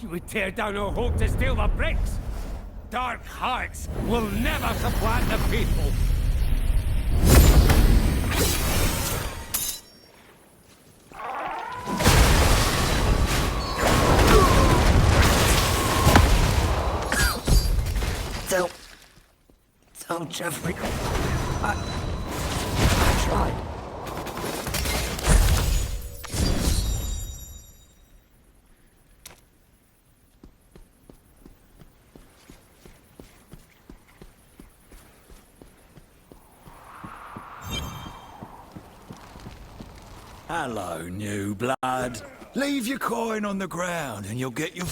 You would tear down our hope to steal the bricks! Dark hearts will never supplant the faithful! Don't, Jeffrey. I tried. Hello, new blood. Leave your coin on the ground and you'll get your...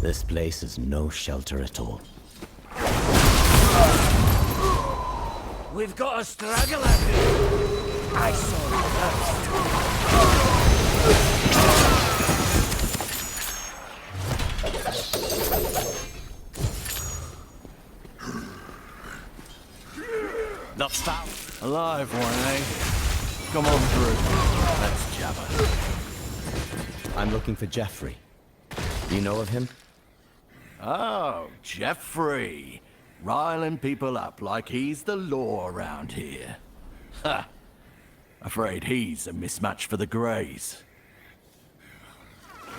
This place is no shelter at all. We've got a straggler here. I saw it first. The foul. Alive one, eh? Come on through. Let's jabber. I'm looking for Jeffrey. You know of him? Oh, Jeffrey. Riling people up like he's the law around here. Ha! Afraid he's a mismatch for the Greys.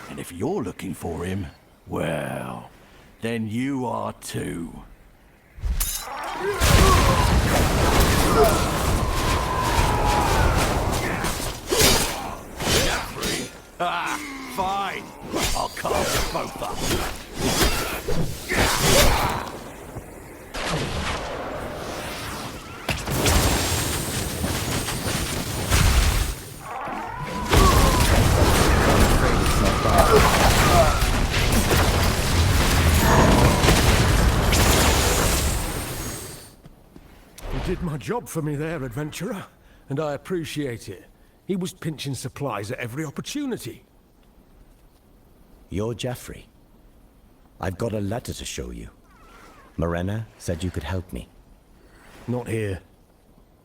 And if you're looking for him, well, then you are too. Jeffrey! Ah, fine! I'll carve you both up. You did my job for me there, adventurer, and I appreciate it. He was pinching supplies at every opportunity. You're Jeffrey. I've got a letter to show you. Morena said you could help me. Not here.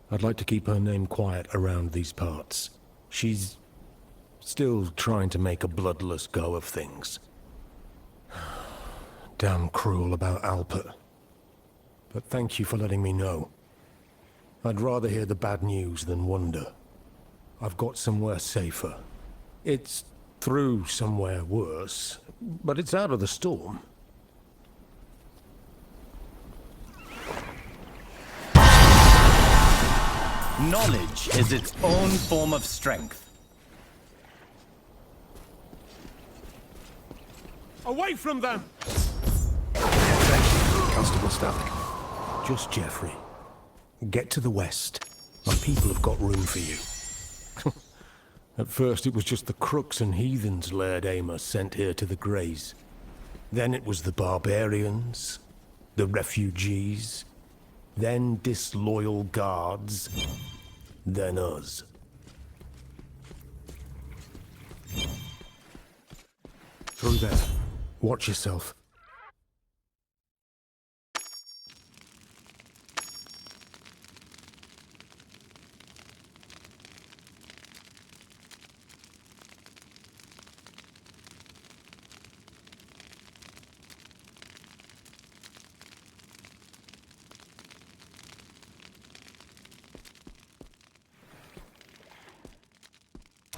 I'd like to keep her name quiet around these parts. She's still trying to make a bloodless go of things. Damn cruel about Alpert. But thank you for letting me know. I'd rather hear the bad news than wonder. I've got somewhere safer. It's through somewhere worse, but it's out of the storm. Knowledge is its own form of strength. Away from them! Constable Stark. Just Jeffrey. Get to the west. My people have got room for you. At first it was just the crooks and heathens Laird Amos sent here to the Greys. Then it was the barbarians, the refugees, then disloyal guards, then us. Through there. Watch yourself.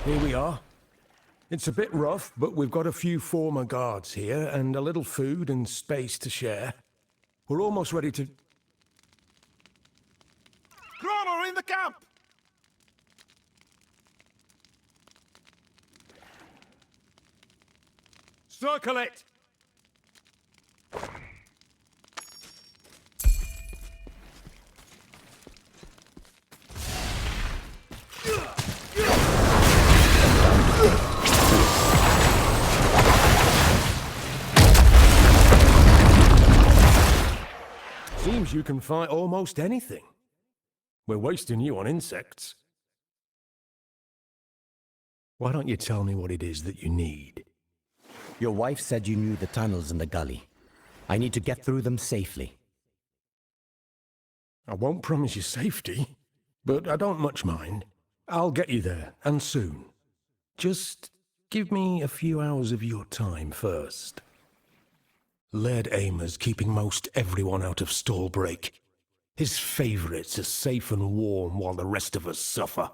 Here we are. It's a bit rough, but we've got a few former guards here, and a little food and space to share. We're almost ready to... Crawler in the camp! Circle it! Seems you can fight almost anything. We're wasting you on insects. Why don't you tell me what it is that you need? Your wife said you knew the tunnels in the gully. I need to get through them safely. I won't promise you safety, but I don't much mind. I'll get you there, and soon. Just give me a few hours of your time first. Laird Amos keeping most everyone out of Stallbreak. His favourites are safe and warm while the rest of us suffer.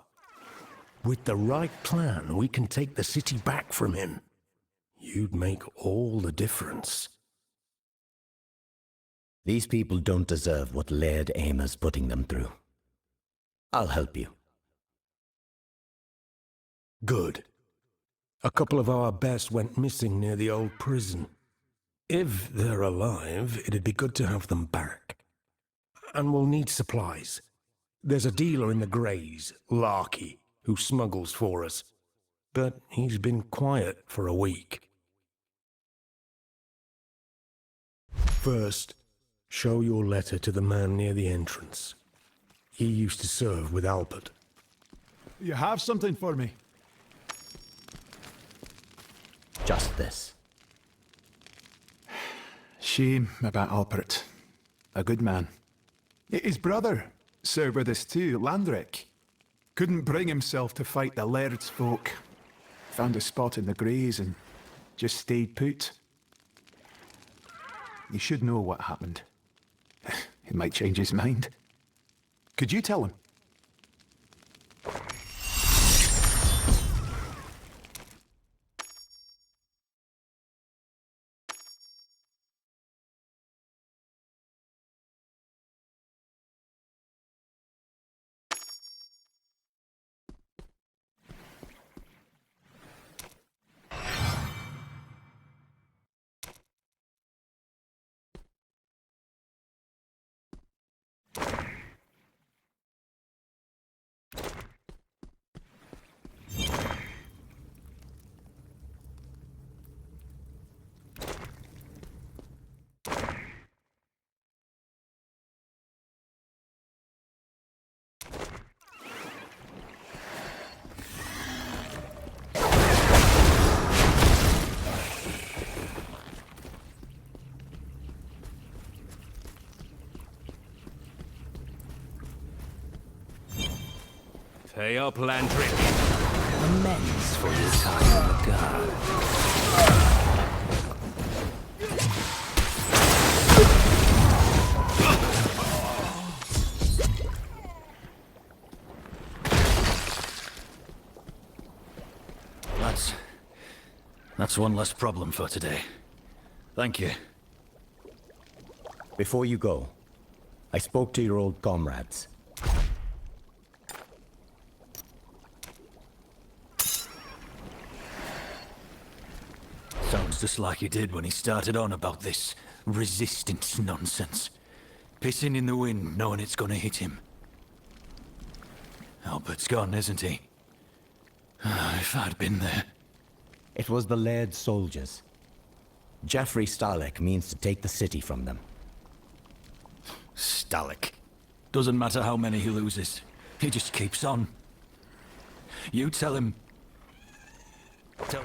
With the right plan, we can take the city back from him. You'd make all the difference. These people don't deserve what Laird Amos putting them through. I'll help you. Good. A couple of our best went missing near the old prison. If they're alive, it'd be good to have them back. And we'll need supplies. There's a dealer in the Greys, Larky, who smuggles for us. But he's been quiet for a week. First, show your letter to the man near the entrance. He used to serve with Alpert. You have something for me? Just this. Shame about Alpert. A good man. His brother served with us too, Landrick. Couldn't bring himself to fight the Laird's folk. Found a spot in the Greys and just stayed put. You should know what happened. He might change his mind. Could you tell him? Pay up, Landrick. Amends for your time in the guard. That's one less problem for today. Thank you. Before you go, I spoke to your old comrades. Sounds just like he did when he started on about this resistance nonsense. Pissing in the wind, knowing it's gonna hit him. Albert's gone, isn't he? If I'd been there. It was the Laird's soldiers. Geoffrey Starlick means to take the city from them. Starlick. Doesn't matter how many he loses. He just keeps on. You tell him... Tell...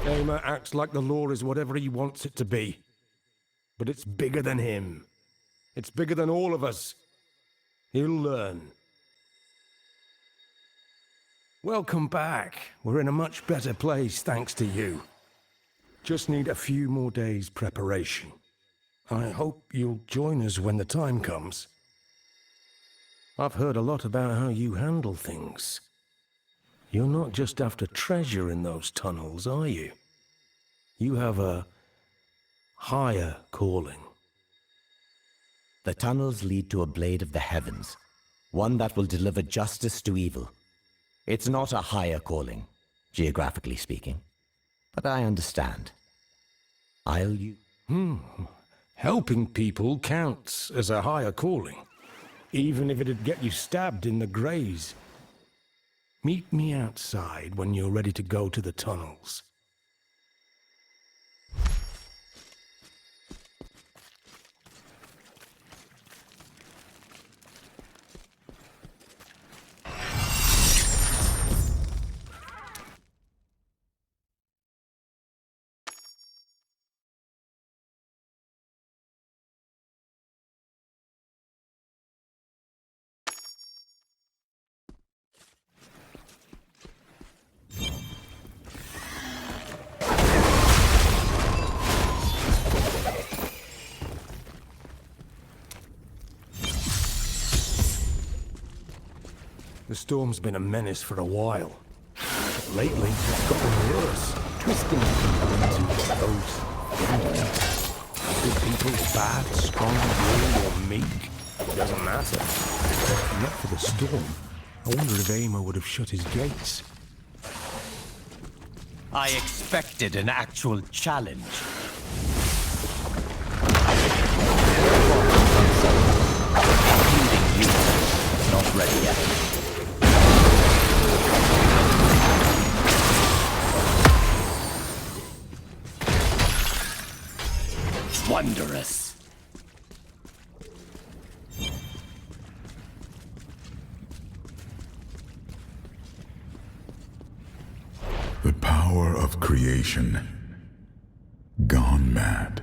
Aimer acts like the law is whatever he wants it to be. But it's bigger than him. It's bigger than all of us. He'll learn. Welcome back. We're in a much better place thanks to you. Just need a few more days' preparation. I hope you'll join us when the time comes. I've heard a lot about how you handle things. You're not just after treasure in those tunnels, are you? You have a higher calling. The tunnels lead to a blade of the heavens, one that will deliver justice to evil. It's not a higher calling, geographically speaking, but I understand. Helping people counts as a higher calling, even if it'd get you stabbed in the graze. Meet me outside when you're ready to go to the tunnels. The storm's been a menace for a while. But lately, it's gotten worse, twisting people into those genders. Good people, bad, strong, warm, or meek. It doesn't matter. Not for the storm. I wonder if Aimer would have shut his gates. I expected an actual challenge. Including you. Not ready yet. Wondrous. The power of creation gone mad.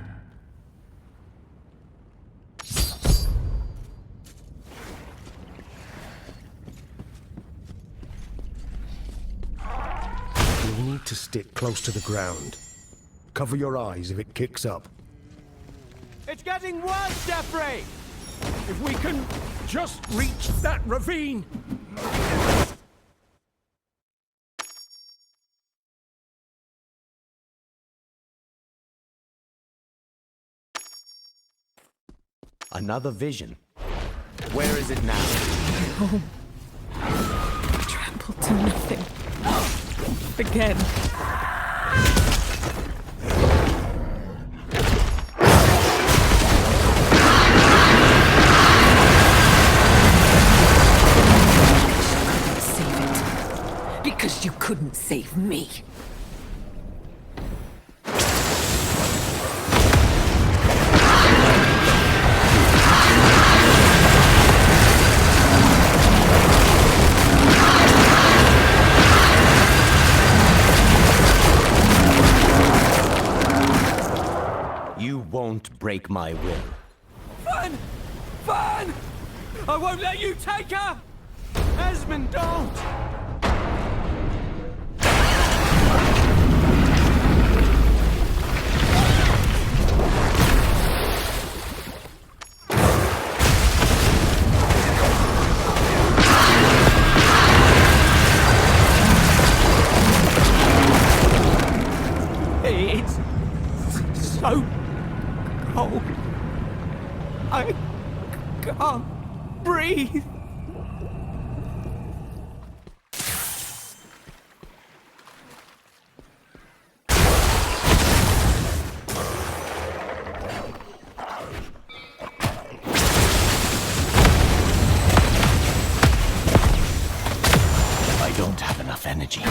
You need to stick close to the ground. Cover your eyes if it kicks up. It's getting worse, Jeffrey! If we can just reach that ravine! Another vision. Where is it now? My home. Trampled to nothing. Again. Save it. Because you couldn't save me. You won't break my will. Fun! Fun! I won't let you take her! Esmond, don't! It's so cold. I can't breathe. I don't have enough energy.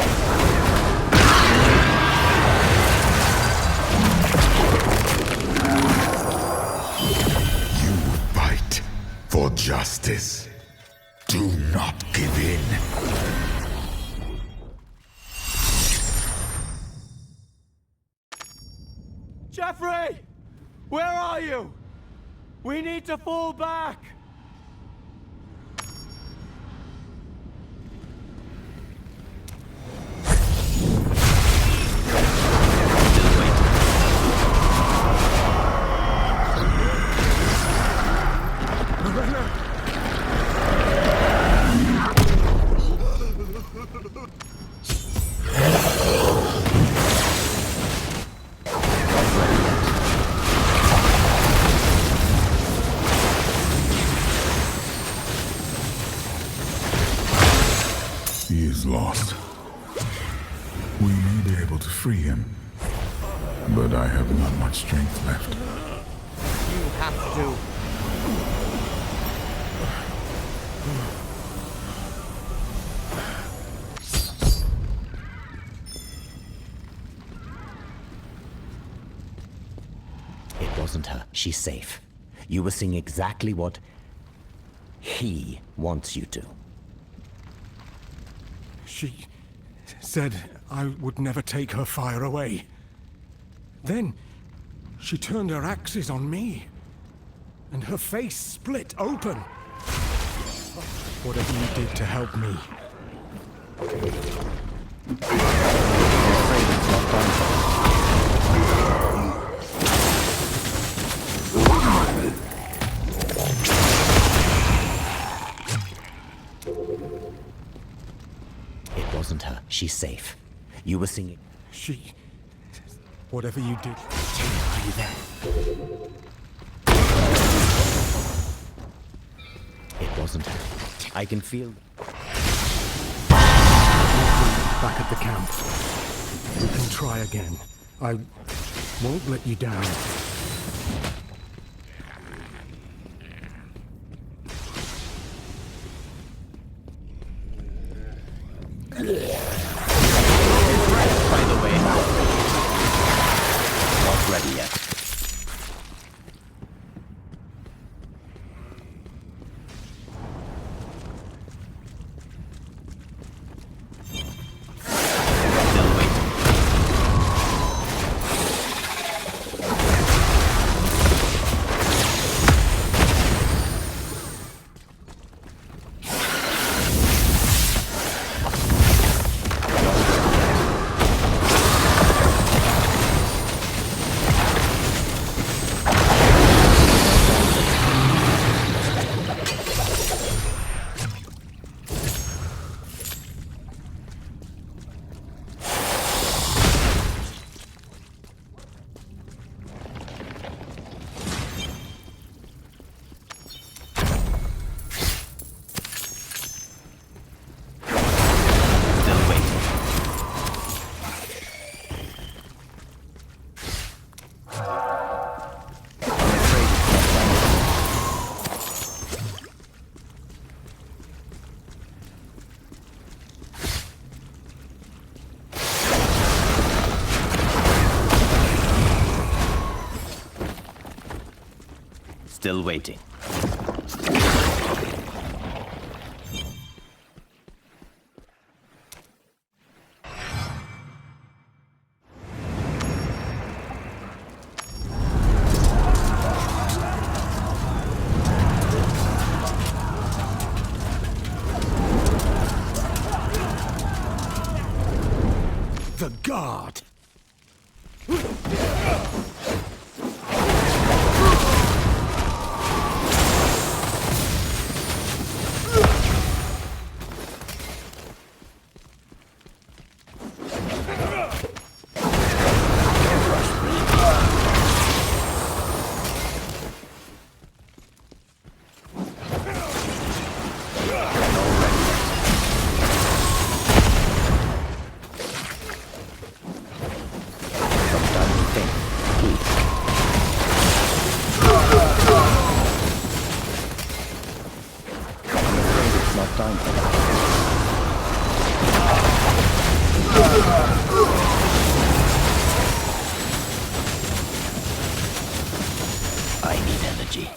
Fight for justice. Do not give in. Jeffrey! Where are you? We need to fall back! He is lost. We may be able to free him, but I have not much strength left. You have to. It wasn't her. She's safe. You were seeing exactly what he wants you to. She said I would never take her fire away. Then she turned her axes on me, and her face split open. Whatever you did to help me. It wasn't her. She's safe. You were singing. She... Whatever you did... Are you there? It wasn't her. I can feel... Back at the camp. We can try again. I won't let you down. By the way, not ready yet. Still waiting. The guard! I need energy.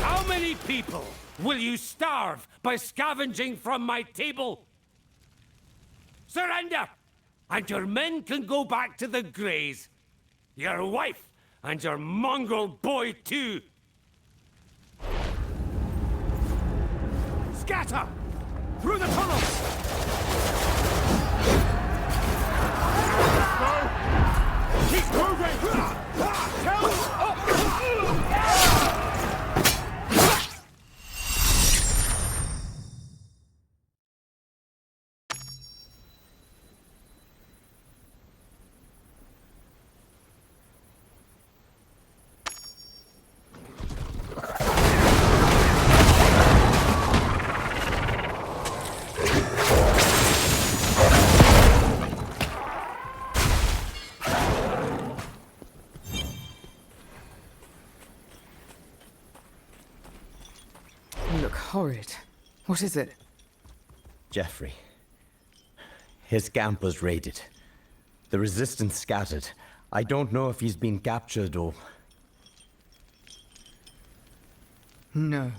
How many people will you starve by scavenging from my table? Surrender! And your men can go back to the Greys. Your wife and your mongrel boy too. Scatter! Through the tunnels! Keep moving! You look horrid. What is it? Jeffrey. His camp was raided. The resistance scattered. I don't know if he's been captured or... No.